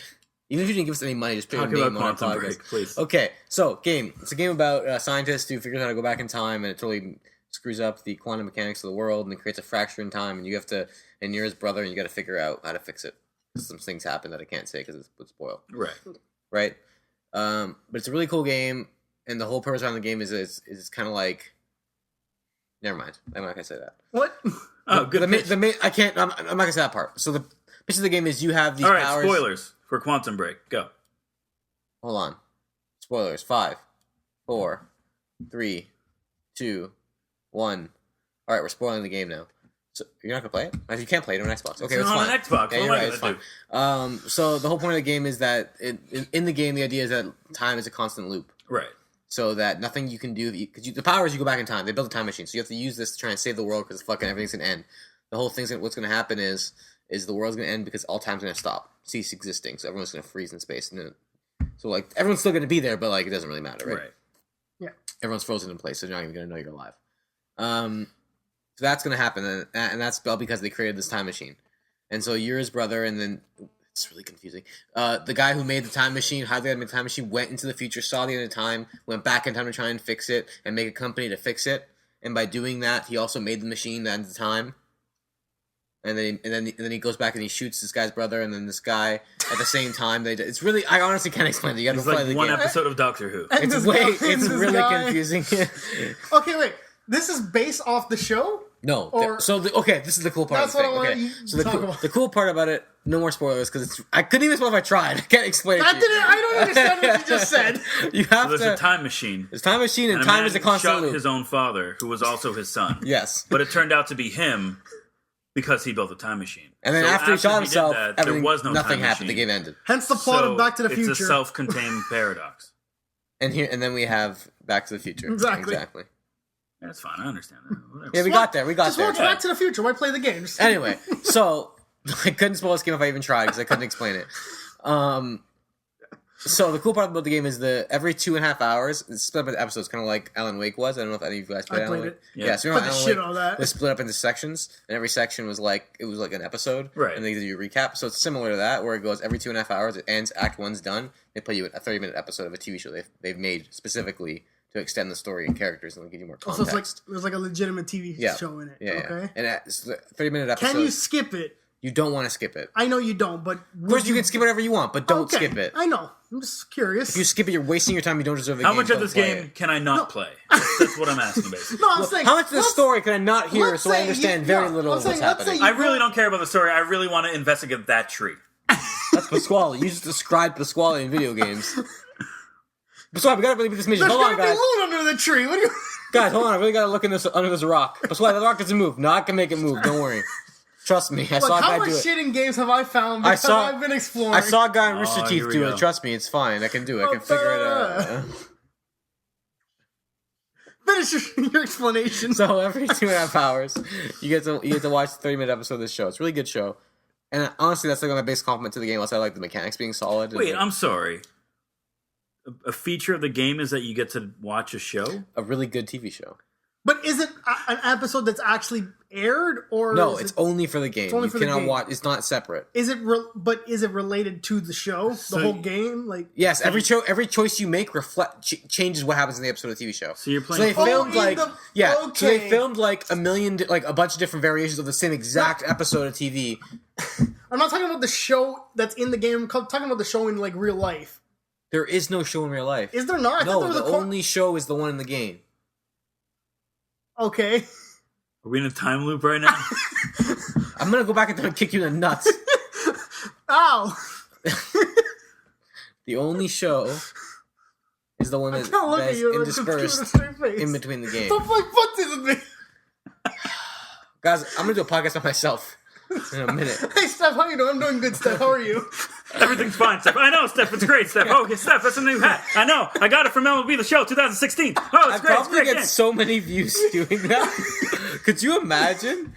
Even if you didn't give us any money, just put your talk name about on our Quantum podcast. Break, please. Okay, so game. It's a game about scientists who figure out how to go back in time, and it totally screws up the quantum mechanics of the world, and it creates a fracture in time. And you have to, and you're his brother, and you got to figure out how to fix it. Some things happen that I can't say because it would spoil. Right. Right? But it's a really cool game, and the whole purpose around the game is kind of like. Never mind. I'm not gonna say that. What? Oh, good. pitch. I can't. I'm not gonna say that part. So the pitch of the game is you have these All right, powers. spoilers for Quantum Break. Go. Hold on. Spoilers. 5, 4, 3, 2, 1. All right, we're spoiling the game now. So you're not gonna play it? You can't play it on Xbox. Okay, It's that's on fine. an Xbox. Yeah, What you're am I right. It's gonna fine. So the whole point of the game is that in the game, the idea is that time is a constant loop. Right. So that nothing you can do, because the power is you go back in time. They build a time machine, so you have to use this to try and save the world because fucking everything's gonna end. The whole thing's what's gonna happen is the world's gonna end because all time's gonna cease existing. So everyone's gonna freeze in space, and then, so like everyone's still gonna be there, but like it doesn't really matter, right? Right. Everyone's frozen in place, so you're not even gonna know you're alive. So that's gonna happen, and that's all because they created this time machine. And so you're his brother, and then it's really confusing. The guy who made the time machine, how the guy made the time machine, went into the future, saw the end of time, went back in time to try and fix it, and make a company to fix it. And by doing that, he also made the machine that ends the time. And then he goes back and he shoots this guy's brother, and then this guy at the same time. It's really, I honestly can't explain it. You got to It's play like the one game. episode of Doctor Who. And It's this way, guy- it's this really guy- confusing. Okay, wait. This is based off the show? No. Or- This is the cool part. That's of the what I thing. wanna Okay. So the talk cool, about. the cool part about it, no more spoilers because I couldn't even spoil if I tried. I can't explain it. I to you. don't understand what you just said. You have So there's to. a time machine. There's time machine and And time man is a constant shot loop. his own father, who was also his son. Yes. But it turned out to be him because he built a time machine. And then So after he shot did himself, that, there everything, was no nothing time happened. The machine. game ended. Hence the plot of Back to the It's Future. a self-contained paradox. And then we have Back to the Future. Exactly. That's fine. I understand that. Whatever. Yeah, we got there. We got Just there. watch Back to the Future. Why play the games? Anyway, so I couldn't spoil this game if I even tried because I couldn't explain it. So the cool part about the game is every 2.5 hours, it's split up into episodes, kind of like Alan Wake was. I don't know if any of you guys played I Alan played Wake. it. Yeah, Yeah. so you Put know the Alan shit Wake, on that. they split up into sections, and every section was like an episode, Right. And they do a recap. So it's similar to that, where it goes every 2.5 hours. It ends. Act 1's done. They play you a 30-minute episode of a TV show they've made specifically to extend the story and characters and give you more Oh, context. so it's like there's like a legitimate TV Yeah. show in it. yeah, Okay. And it's the 30-minute episode. Can you skip it? You don't want to skip it. I know you don't, but Of course, you can skip whatever you want, but don't skip it. I know. I'm just curious. If you skip it, you're wasting your time. You don't deserve the How game. much of Don't this play game it. can I not play? That's what I'm asking, basically. no, I'm saying How much of the let's- story can I not hear let's so I say understand you- very no, little I'm of what's saying, let's say happening? you- I really don't care about the story. I really want to investigate that tree. That's Pasquale. You just described Pasquale in video games. Pasquale, we gotta really beat this mission. There's Hold on, gonna be guys. loot under the tree. What do you? Guys, hold on. I really gotta look in this under this rock. Pasquale, the rock doesn't move. No, I can make it move. Don't worry. Trust me, I Look, saw a how guy much do it. shit in games have I found because I've been exploring? I saw a guy in Oh, Rooster here Teeth we do go. it. Trust me, it's fine. I can do it. I can figure it out. Finish your explanation. So every 2.5 hours, you get to watch a 30-minute episode of this show. It's a really good show, and honestly, that's like my biggest compliment to the game. Also, I like the mechanics being solid. and, Wait, like, I'm sorry. A feature of the game is that you get to watch a show? a really good TV show. But is it an episode that's actually aired, or No, is it's it, only for the game. only You for the cannot game. watch. It's not separate. is it? But is it related to the show, So the whole game? Like, Yes, every choice you make changes what happens in the episode of the TV show. So you're So playing... they filmed in like the- so they okay. filmed like a bunch of different variations of the same exact episode of TV. I'm not talking about the show that's in the game. I'm talking about the show in like real life. There is no show in real life. Is there not? I thought No, there was the a only show is the one in the game. Okay. Are we in a time loop right now? I'm gonna go back in there and kick you in the nuts. Ow! The only show is the one I that, can't look that at is you with a computer interspersed straight face. in between the game. Stop like punches at me. Guys, I'm gonna do a podcast by myself in a minute. Hey, Steph, how you doing? I'm doing good, Steph. How are you? Everything's fine, Steph. I know, Steph. It's great, Steph. Oh, Steph, that's a new hat. I know. I got it from MLB The Show 2016. Oh, I it's great. It's probably great. get yeah. so many views doing that. Could you imagine?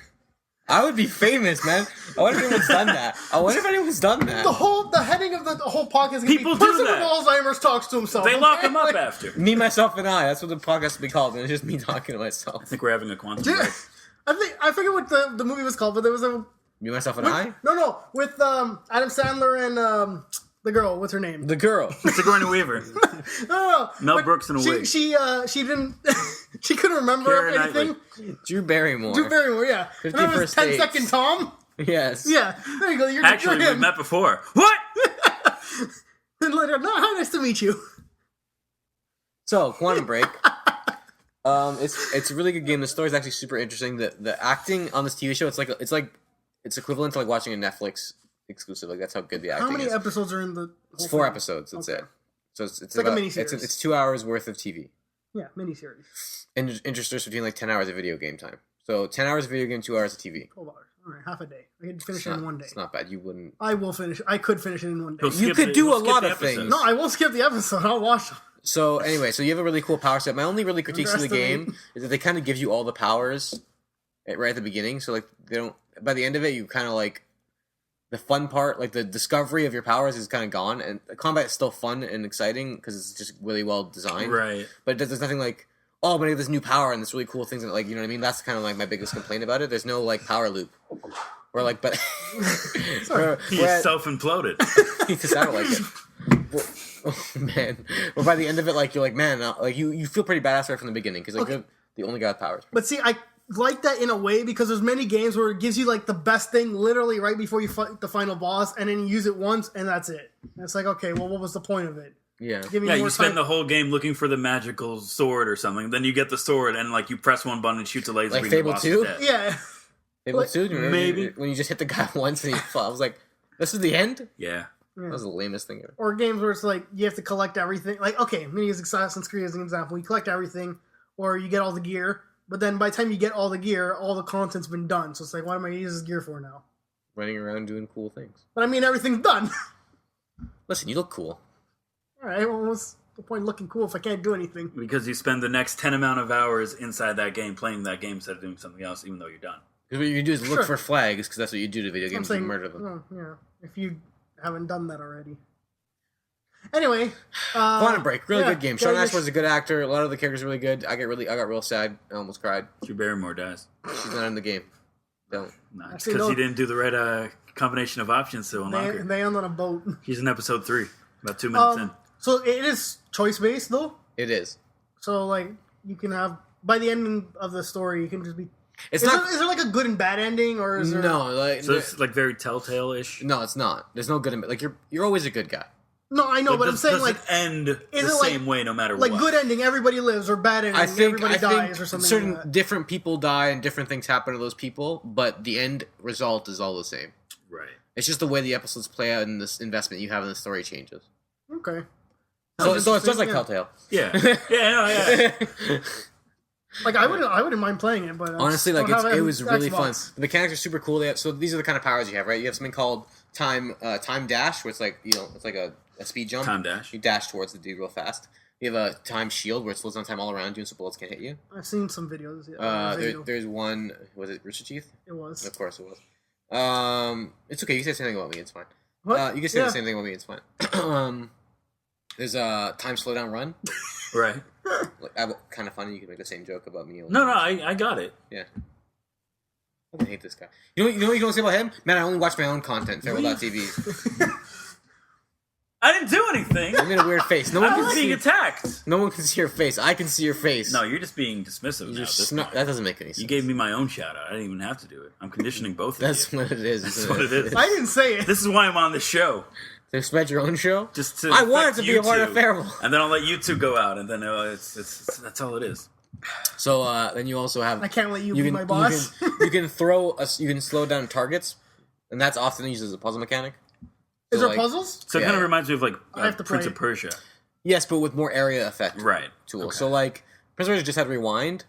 I would be famous, man. I wonder if anyone's done that. I wonder if anyone's done that. The heading of the whole podcast is gonna People be do person that. with Alzheimer's talks to himself. They lock okay? him up Like, after. Me, myself, and I. That's what the podcast will be called, and it's just me talking to myself. I think we're having a quantum Dude, break. I forget what the movie was called, but there was a Me, myself, and I. no with Adam Sandler and the girl. What's her name? The girl. Sigourney Weaver. No, Mel but Brooks in a wig. She didn't. She couldn't remember Keira anything. Drew Barrymore. Drew Barrymore, yeah. 50 Remember First 10 Dates. Second Tom? Yes. Yeah, there you go. You're Actually, you're we him. met before. What? Then later, no, hi, nice to meet you. So, Quantum Break. It's a really good game. The story's actually super interesting. The acting on this TV show, it's equivalent to like watching a Netflix exclusive. Like that's how good the acting How many is. episodes are in the? It's whole 4 thing? episodes. That's Okay. it. So it's like a about, miniseries. it's 2 hours worth of TV, Yeah, miniseries. and interspersed between like 10 hours of video game time. So 10 hours of video game, 2 hours of TV. 12 hours. All right, half a day. I could finish It's it not, in one day. it's not bad. You wouldn't. I will finish. I could finish it in one day. He'll You skip could the- do he'll a skip lot the of things. episode. No, I won't skip the episode. I'll watch them. So anyway, so you have a really cool power set. My only really critiques of the Underestimate. game is that they kind of give you all the powers right at the beginning. So like they don't. By the end of it, you kind of like the fun part, like the discovery of your powers, is kind of gone, and the combat is still fun and exciting because it's just really well designed. Right. But there's nothing like, oh, I'm gonna get this new power and this really cool things, and like, you know what I mean? That's kind of like my biggest complaint about it. There's no like power loop, or like, but He is self-imploded. it sounded like it. Well, oh man! Or by the end of it, like you're like, man, like you feel pretty badass right from the beginning because like Okay. you're the only guy with powers. But see, I like that in a way because there's many games where it gives you like the best thing literally right before you fight the final boss, and then you use it once and that's it. And it's like, okay, well, what was the point of it? Yeah. Give me Yeah, more you spend time. the whole game looking for the magical sword or something. Then you get the sword and like you press one button and shoots a laser Like beam. Fable the boss is 2? dead. Yeah, Fable Like, 2, do you remember maybe. when you just hit the guy once and he fell? I was like, this is the end? Yeah. That was the lamest thing ever. or games where it's like you have to collect everything. Like, okay, I'm gonna use Assassin's Creed as an example. You collect everything, or you get all the gear, but then by the time you get all the gear, all the content's been done. So it's like, what am I gonna use this gear for now? Running around doing cool things. But I mean, everything's done. Listen, you look cool. All right, well, what's the point of looking cool if I can't do anything? Because you spend the next 10 amount of hours inside that game playing that game instead of doing something else, even though you're done. Because what you do is look Sure. for flags, because that's what you do to video I'm games. You saying, murder them. oh, yeah, if you haven't done that already. Anyway, Quantum Break, really yeah, good game. Sean gotta Ashmore's a good actor. A lot of the characters are really good. I got real sad. I almost cried. Drew Barrymore dies. She's not in the game. Don't. Nah, it's Actually, because no. he didn't do the right combination of options to unlock her. They end on a boat. He's in episode 3, about 2 minutes in. So it is choice based though. It is. So like you can have by the ending of the story, you can just be. It's Is, not. there, is there like a good and bad ending, or is there? No, like So it's like very Telltale-ish. no, it's not. There's no good and bad. Like you're always a good guy. No, I know, but I'm does, saying does like it end the it like- same way no matter like what? good ending, everybody lives, or bad ending, everybody dies, or something. certain like that. different people die and different things happen to those people, but the end result is all the same. Right. It's just the way the episodes play out and this investment you have in the story changes. Okay. So it's just like yeah. Telltale. Yeah. Yeah, no, yeah. Like I wouldn't mind playing it, but I Honestly, just like don't have it an was really fun. Xbox. The mechanics are super cool. So these are the kind of powers you have, right? You have something called time dash, where it's like it's like a speed jump. Time dash. You dash towards the dude real fast. You have a time shield where it slows down time all around you, so bullets can't hit you. I've seen some videos. Yeah, There's one. Was it Rooster Teeth? it was. Of course it was. It's okay. You can say the same thing about me. It's fine. What? You can say Yeah. the same thing about me. It's fine. There's a time slow down run. Right. Like, kind of funny. You can make the same joke about me. No, I got it. Yeah. I hate this guy. You know what you don't say about him? Man, I only watch my own content. Farewell.tv. I didn't do anything. I made a weird face. No one I can was see. being attacked. No one can see your face. I can see your face. No, you're just being dismissive You're now. at this not, point. that doesn't make any sense. You gave me my own shout out. I didn't even have to do it. I'm conditioning both of That's you. what it is. That's what it is. I didn't say it. This is why I'm on this show. To spread your own show. Just to I wanted affect to be you a part two. of Farewell. And then I'll let you two go out, and then it's that's all it is. So then you also have. I can't let you be my boss. You can you can slow down targets, and that's often used as a puzzle mechanic. Is So, there like, puzzles? So it Yeah. kind of reminds me of like I have to Prince play of Persia. Yes, but with more area effect. Right. Tools. Okay. So like Prince of Persia just had rewind,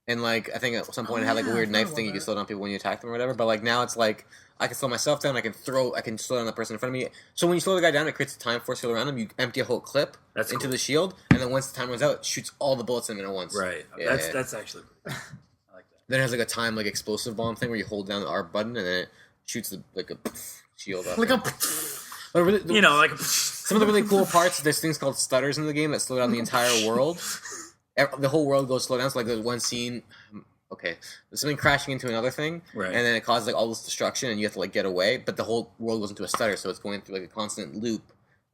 and like I think at some point it had like a yeah, weird I knife forgot thing you about can that. slow down people when you attack them or whatever. But like now it's like I can slow myself down. I can slow down the person in front of me. So when you slow the guy down, it creates a time force field around him. You empty a whole clip That's into cool. the shield, and then once the time runs out, it shoots all the bullets in him at once. Right. Yeah, That's actually. I like that. Then it has like a time like explosive bomb thing where you hold down the R button and then it shoots like a shield up. Like a. But really, You know, like some of the really cool parts, there's things called stutters in the game that slow down the entire world. The whole world goes slow down. So like there's one scene, okay, there's something crashing into another thing, Right. and then it causes like all this destruction, and you have to like get away. But the whole world goes into a stutter, so it's going through like a constant loop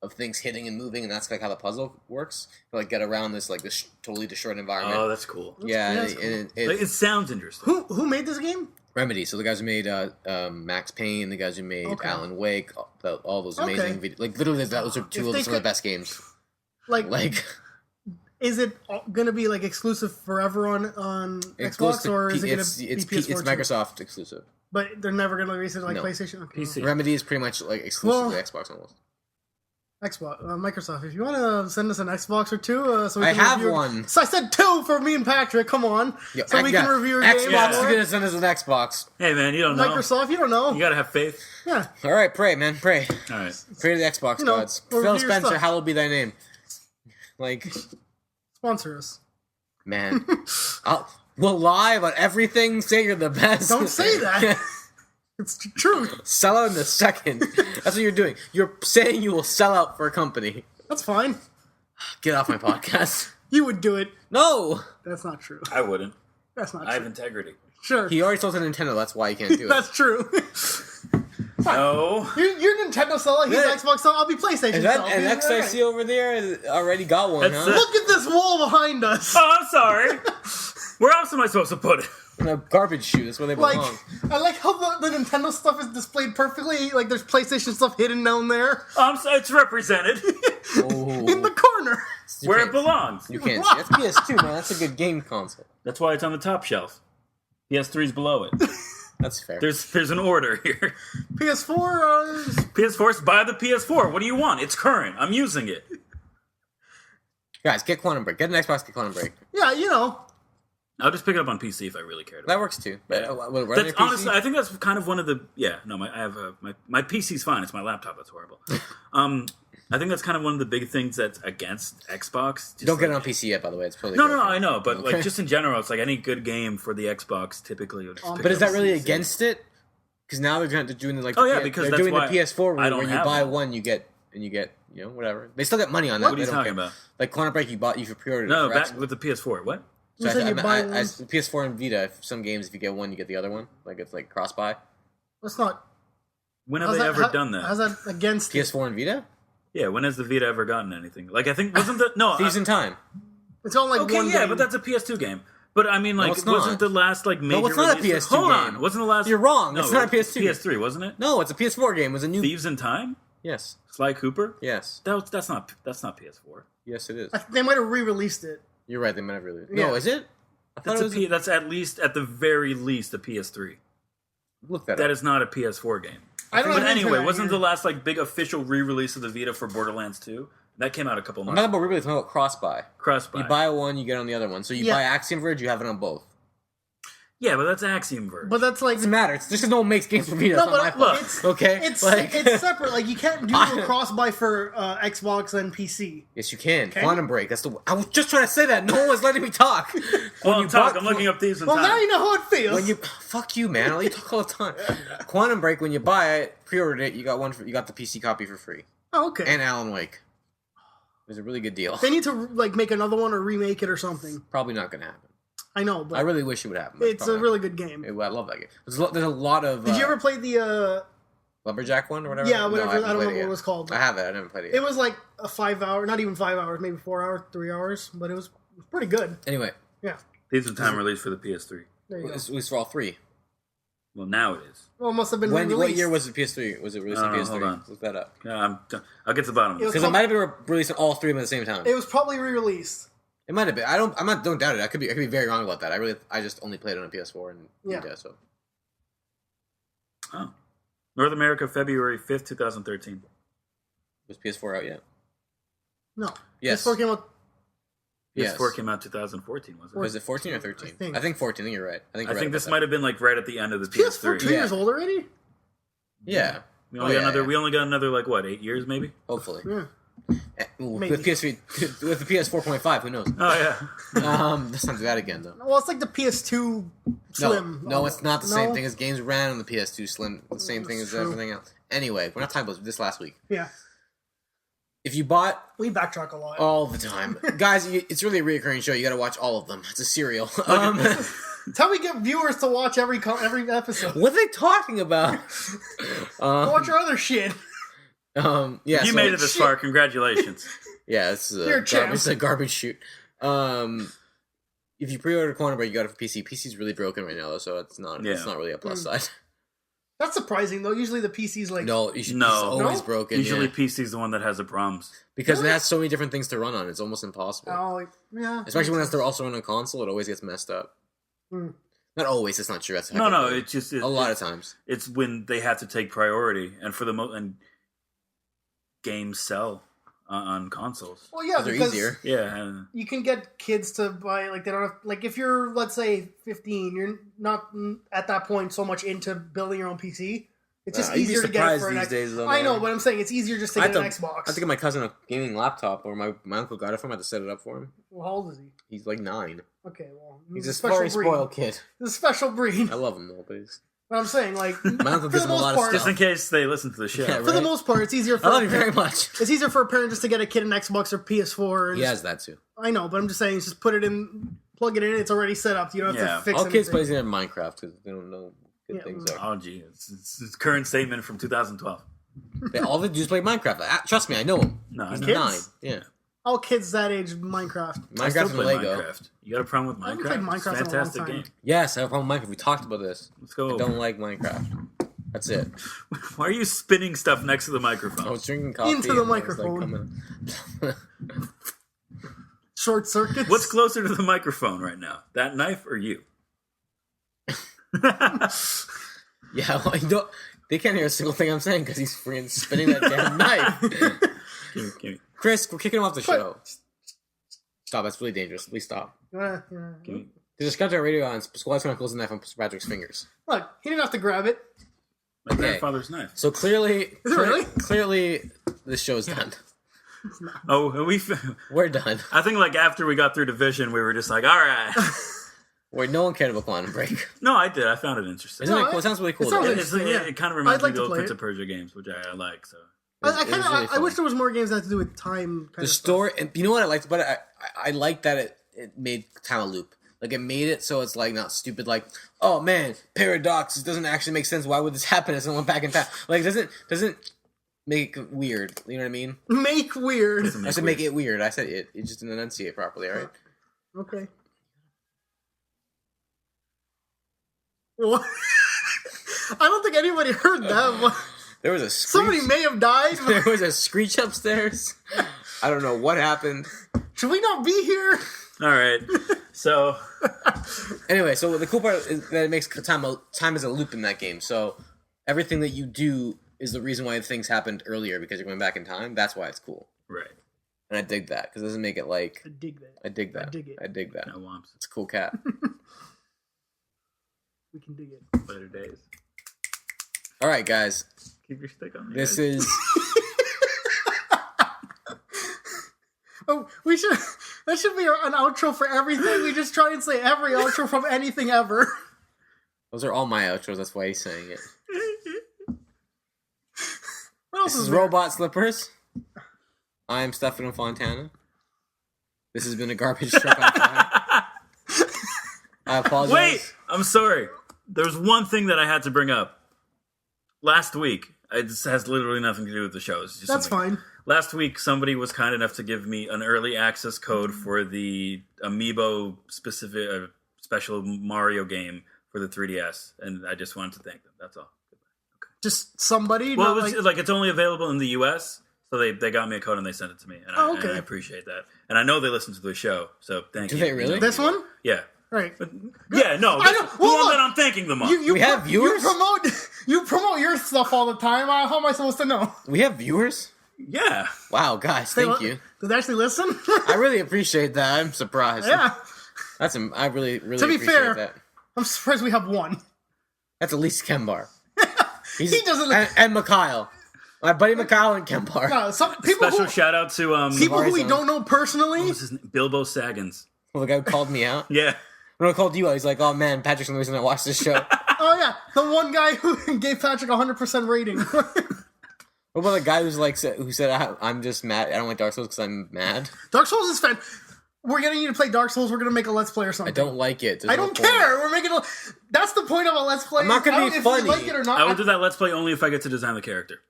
of things hitting and moving, and that's like how the puzzle works. To like get around this like this totally destroyed environment. oh, that's cool. yeah, that's and Like, it sounds interesting. Who made this game? Remedy. So the guys who made Max Payne, the guys who made Okay. Alan Wake, all those amazing Okay. videos. Like literally, those are two If of they some of the could- best games. Like, Like is it gonna be like exclusive forever on it goes Xbox, to or is P- it gonna it's, be it's, PS4 P- it's too? Microsoft exclusive. But they're never gonna release it like No. PlayStation. Okay. PC. Remedy is pretty much like exclusively Xbox almost. Xbox, Microsoft. If you want to send us an Xbox or two, so we I can have review. one. So I said two for me and Patrick. Come on, Yo, so we can yeah, review your Xbox game. is Yeah. gonna send us an Xbox. Hey man, you don't know. Microsoft, you don't know. You gotta have faith. Yeah, All right, pray, man, pray. All right. Pray to the Xbox You know, gods. review Phil your Spencer, stuff. hallowed be thy name. Like, sponsor us. man, we'll lie about everything. Say you're the best. Don't say that. It's the truth. Sell out in a second. That's what you're doing. You're saying you will sell out for a company. That's fine. Get off my podcast. You would do it. No. That's not true. I wouldn't. That's not I have true. integrity. Sure, He already sold to Nintendo. That's why he can't do it. that's true. No. You're Nintendo seller. He's Yeah. Xbox seller. I'll be PlayStation Is that seller. an Yeah, XIC over there? Already got one, That's huh? Look at this wall behind us. Oh, I'm sorry. Where else am I supposed to put it? In a garbage chute. That's where they Like, belong. I like how the Nintendo stuff is displayed perfectly. Like, there's PlayStation stuff hidden down there It's represented Oh. in the corner. You where it can't- belongs. You can't. See. That's PS2, man. That's a good game console. That's why it's on the top shelf. PS3's below it. That's fair. There's an order here. PS4, PS4's buy the PS4. What do you want? It's current. I'm using it. Guys, get Quantum Break. Get an Xbox. Get Quantum Break. yeah, you know. I'll just pick it up on PC if I really cared. That works too. But will it run on That's your PC? honestly, I think that's kind of one of the I have my PC's fine. It's my laptop that's horrible. I think that's kind of one of the big things that's against Xbox. Just Don't get it like- on PC yet, by the way. It's totally No, different. I know, but Okay. like just in general, it's like any good game for the Xbox typically. You'll just pick But it is up that on really PC. against it? Because now they're doing the, like. Oh, the yeah, P- because they're that's doing why the PS4 I rule don't where you have buy one. one, you get whatever. They still get money on that. What are you They don't talking care. about? Like Quantum Break, you should pre-order it. No, for back Xbox. with the PS4. What? You said you buy one. as PS4 and Vita, if some games, if you get one, you get the other one. Like it's like cross buy. That's not. When have How's they that, ever how- done that? How's that against it? PS4 and Vita. Yeah, when has the Vita ever gotten anything? Like I think wasn't the no. Thieves in Time. It's all like Okay, one yeah, game. but that's a PS2 game. But I mean, like, it's not. wasn't the last like major? it's not a release- PS2 Hold on, game. wasn't the last? You're wrong. No, It's not a it was PS2. PS3, wasn't it? No, it's a PS4 game. It was a new. Thieves in Time, Yes. Sly Cooper. Yes. That's not PS4. Yes, it is. They might have re-released it. You're right. They might have really. Yeah. No, is it? I thought That's it was. that's at least at the very least a PS3. Look that That up. is not a PS4 game. I don't But have anyway, internet wasn't here. the last like big official re-release of the Vita for Borderlands 2? That came out a couple I'm months. talking about really talking about cross-buy. Cross-buy. You buy one, you get on the other one. So you Yeah. buy Axiom Verge, you have it on both. Yeah, but that's Axiom Verge. But that's like Doesn't matter. It's just 'cause no one makes games for Vita. no, It's not my but fault. it's Okay? It's Like- it's separate. Like you can't do a cross buy for Xbox and PC. Yes, you can. Okay. Quantum Break. That's the. I was just trying to say that. No one was letting me talk. well, you talk. bought- I'm looking up these in Well, time. now you know how it feels. When you fuck you, man. I'll let you talk all the time. Quantum Break. When you buy it, pre-ordered it, you got you got the PC copy for free, oh, okay. and Alan Wake. It was a really good deal. They need to like make another one or remake it or something. Probably not gonna happen. I know, but I really wish it would happen. but it's a probably really good game. not. I love that game. There's a lot of. Did you ever play the? Lumberjack one or whatever? Yeah, No, whatever. I haven't don't played know it what yet. it was called. I have it. I never played it. Yet. It was like a 5 hour, not even 5 hours, maybe 4 hours, 3 hours, but it was pretty good. Anyway, Yeah, These in time release for the PS3. there you go. it was for all three. Well, now it is. Well, it must have been What released. year was the PS3? Was it released on I don't PS3? know, hold on. Look that up. I'll get to the bottom of It it. was Because it might have been released on all three of them at the same time. It was probably re-released. It might have been. Don't doubt it. I could be very wrong about that. I just only played it on a PS4 and Yeah. so. Oh. North America, February 5th, 2013. Was PS4 out yet? No. Yes. PS4 came out. Yes. PS4 came out 2014, wasn't it? Was it 14 or 13? I think. 14. I think you're right. I you're think right this about might that. have been like right at the end of the PS4 PS3. 2 years old already? Yeah. We only Oh, got yeah, another. yeah. We only got another like what, 8 years maybe? Hopefully. Yeah. With PS3, with the PS4.5, who knows? Oh yeah. Let's not do that again though. Well, it's like the PS2 Slim. No, it's not the No? same thing as games ran on the PS2 Slim. The same thing as true. everything else. Anyway, we're not talking about this last week. Yeah. If you bought We backtrack a lot. all the time, guys, it's really a reoccurring show. You got to watch all of them. It's a serial. It's how we get viewers to watch every episode. What are they talking about? Watch our other shit. Yeah, You so- made it this far. Congratulations. Yeah, it's You're a champ. it's a garbage shoot. If you pre-order Quantum Break, you got it for PC. PC's really broken right now, though, so it's not really a plus side. That's surprising though. Usually the PC's like No, No. it's always No? broken. Usually yeah. PC's the one that has the problems. Because Really? it has so many different things to run on. It's almost impossible. oh like, yeah. Especially when it's also run on console, it always gets messed up. Hmm. Not always. That's not true. That's No, it's just a lot of times. It's when they have to take priority, and for the and games sell on consoles. Well, yeah, They're because easier. Yeah, and you can get kids to buy like they don't have like if you're let's say 15, you're not at that point so much into building your own PC. It's just You'd be easier to get it surprised for an these X. days, though, I know, man. but I'm saying it's easier just to I get an had Xbox. I think my cousin a gaming laptop, or my uncle got it for him. I had to set it up for him. Well, how old is he? He's like 9. Okay, well, He's a a special very breed. spoiled kid. He's a special breed. I love him though, but he's. But I'm saying, like, My uncle for gives the him a most lot of part, just in case they listen to the show. Yeah, for the right. most part, it's easier for I love you very much. it's easier for a parent just to get a kid an Xbox or PS4. And He just- has that too. I know, but I'm just saying, just put it in, plug it in. It's already set up. You don't have Yeah. to fix All kids anything. play Minecraft because they don't know good Yeah. things are. Oh, gee, it's current statement from 2012. All they do is play Minecraft. Trust me, I know him. No, He's I Kids? 9. Yeah. All kids that age Minecraft. I still Minecraft and play Lego. Minecraft. You got a problem with I haven't Minecraft? played Minecraft It's in a long fantastic time. game. Yes, I have a problem with Minecraft. We talked about this. Let's go. I don't like Minecraft. That's it. Why are you spinning stuff next to the microphone? I was drinking coffee. Into the and I was, like, microphone. coming- Short circuits. What's closer to the microphone right now? That knife or you? Yeah, well, they can't hear a single thing I'm saying because he's freaking spinning that damn knife. Give me. Chris, we're kicking him off the show. Stop, that's really dangerous. Please stop. Yeah. There's a Scout Radio on. Squad's going to close the knife on Patrick's fingers. Look, he didn't have to grab it. My grandfather's knife. So clearly, Is it really? clearly, this show's done. Oh, We're done. I think like after we got through Division, we were just like, all right. Where no one cared about Quantum Break. No, I did. I found it interesting. Isn't No, it cool? It sounds really cool. it sounds though. interesting. Yeah. It kind of reminds I'd like me to of the play Prince it. of Persia games, which I like. So I It was really I wish fun. there was more games that had to do with time. The story, and you know what I liked about it? I like that it made time a loop. Like, it made it so it's, like, not stupid, like, oh, man, paradox, it doesn't actually make sense. Why would this happen if someone went back in time? Like, it doesn't make it weird. You know what I mean? Make weird. I said make it weird. I said it. It just didn't enunciate properly, all right? Okay. What? I don't think anybody heard that. But There was a screech. somebody may have died. There was a screech upstairs. I don't know what happened. Should we not be here? all right. So Anyway, so the cool part is that it makes time as a loop in that game. So everything that you do is the reason why things happened earlier because you're going back in time. That's why it's cool. right. and I dig that because it doesn't make it like I dig that. I dig that. I dig it. I dig that. No womps. It's a cool cat. We can dig it. Better days. All right, guys. Keep your stick on. This is Oh, we should. That should be an outro for everything. We just try and say every outro from anything ever. those are all my outros. That's why he's saying it. What else This is there? Robot Slippers. I'm Stefano Fontana. This has been a garbage truck on fire. I apologize. Wait, I'm sorry. There's one thing that I had to bring up. Last week, it has literally nothing to do with the show. It's just That's something. fine. Last week, somebody was kind enough to give me an early access code for the Amiibo specific special Mario game for the 3DS, and I just wanted to thank them. That's all. Just somebody. Well, not it was like it's only available in the U.S., so they got me a code and they sent it to me, and, okay. and I appreciate that. And I know they listen to the show, so thank you. Do they really? This one, Yeah. right? Yeah, no, I know. the Well, one look, that I'm thanking them on. We have viewers? You promote your stuff all the time. How am I supposed to know? We have viewers? Yeah. Wow, guys, thank you. Did they actually listen? I really appreciate that. I'm surprised. Yeah. I really, really To be appreciate fair- that. I'm surprised we have one. That's at least Kembar. He doesn't. And Mikhail. My buddy Mikhail and Kembar. No, some people Special who shout out to people who we Warzone. don't know personally. what's his name? Bilbo Saggins. Well, the guy who called me out. Yeah. When I called you out, he's like, oh man, Patrick's the reason I watched this show. Oh yeah, the one guy who gave Patrick 100% rating. What about the guy who said I'm just mad? I don't like Dark Souls because I'm mad. Dark Souls is fun. We're getting you to play Dark Souls. We're gonna make a Let's Play or I something. don't like it. There's I no don't point. care. We're making a. That's the point of a Let's Play. I'm not gonna I don't- be if funny. you like it or not. I would do that Let's Play only if I get to design the character.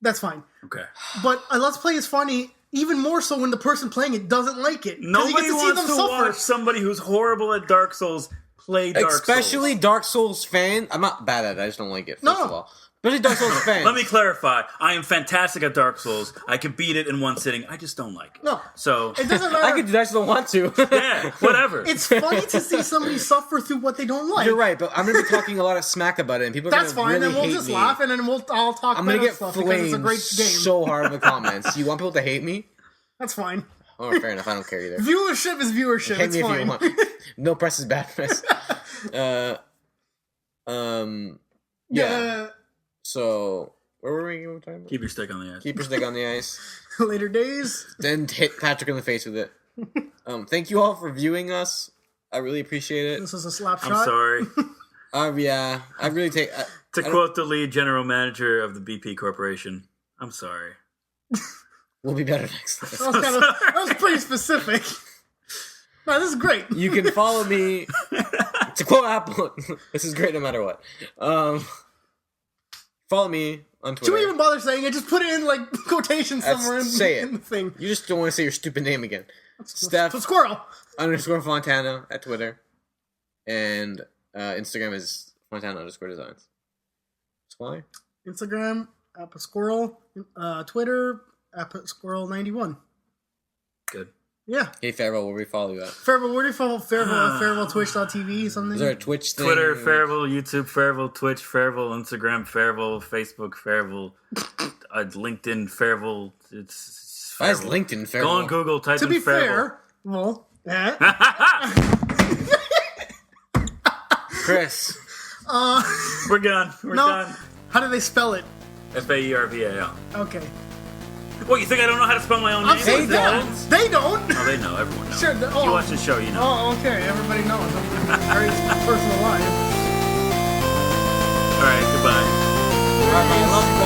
That's fine. Okay. But a Let's Play is funny, even more so when the person playing it doesn't like it. 'Cause you Nobody get to see wants them to suffer. watch somebody who's horrible at Dark Souls play Dark Especially Souls. Dark Souls fan. I'm not bad at it. I just don't like it. First No. of all, especially Dark Souls fan. Let me clarify. I am fantastic at Dark Souls. I can beat it in one sitting. I just don't like it. No. So, It doesn't matter. I could do that. I just don't want to. yeah, whatever. It's funny to see somebody suffer through what they don't like. You're right, but I'm gonna be talking a lot of smack about it, and people are That's gonna fine, really and we'll hate just me. laugh, and then I'll talk I'm gonna better get stuff because it's a flamed great game. so hard in the comments. You want people to hate me? That's fine. Oh, fair enough. I don't care either. Viewership is viewership. Hate It's me if you fine. want. No press is bad press. Yeah. So where were we talking about? Keep your stick on the ice. Keep your stick on the ice. Later days. Then hit Patrick in the face with it. Thank you all for viewing us. I really appreciate it. This is a slap I'm shot. sorry. Yeah, I really take. To quote the lead general manager of the BP Corporation, I'm sorry. We'll be better next time. That was pretty specific. No, this is great. You can follow me. To quote Apple, this is great no matter what. Follow me on Twitter. Should we even bother saying it? Just put it in like quotations somewhere say it. in the thing. You just don't want to say your stupid name again. Steph So squirrel. _ Fontana at Twitter. And Instagram is Fontana _ designs. Why? Instagram, Squirrel. Twitter, Squirrel91. Good. Yeah. Hey Farewell, where we follow you at? Faribault, where do you follow Faribault? Twitch.tv, something? Is there a Twitch thing? Twitter, Faribault, YouTube, Faribault, Twitch, Faribault, Instagram, Faribault, Facebook, Faribault, LinkedIn, Faribault. It's Why is Faribault. LinkedIn Go Farewell? on Google, type To in be Faribault. fair, well, Chris. We're done. We're no. done. How do they spell it? FAERVAL. Okay. What, you think I don't know how to spell my own name? They They don't. They don't. Oh, they know. Everyone knows. Sure, If oh. you watch the show, you know. Oh, okay. Everybody knows. I'm very personal life. All right, goodbye. All right, man, love you.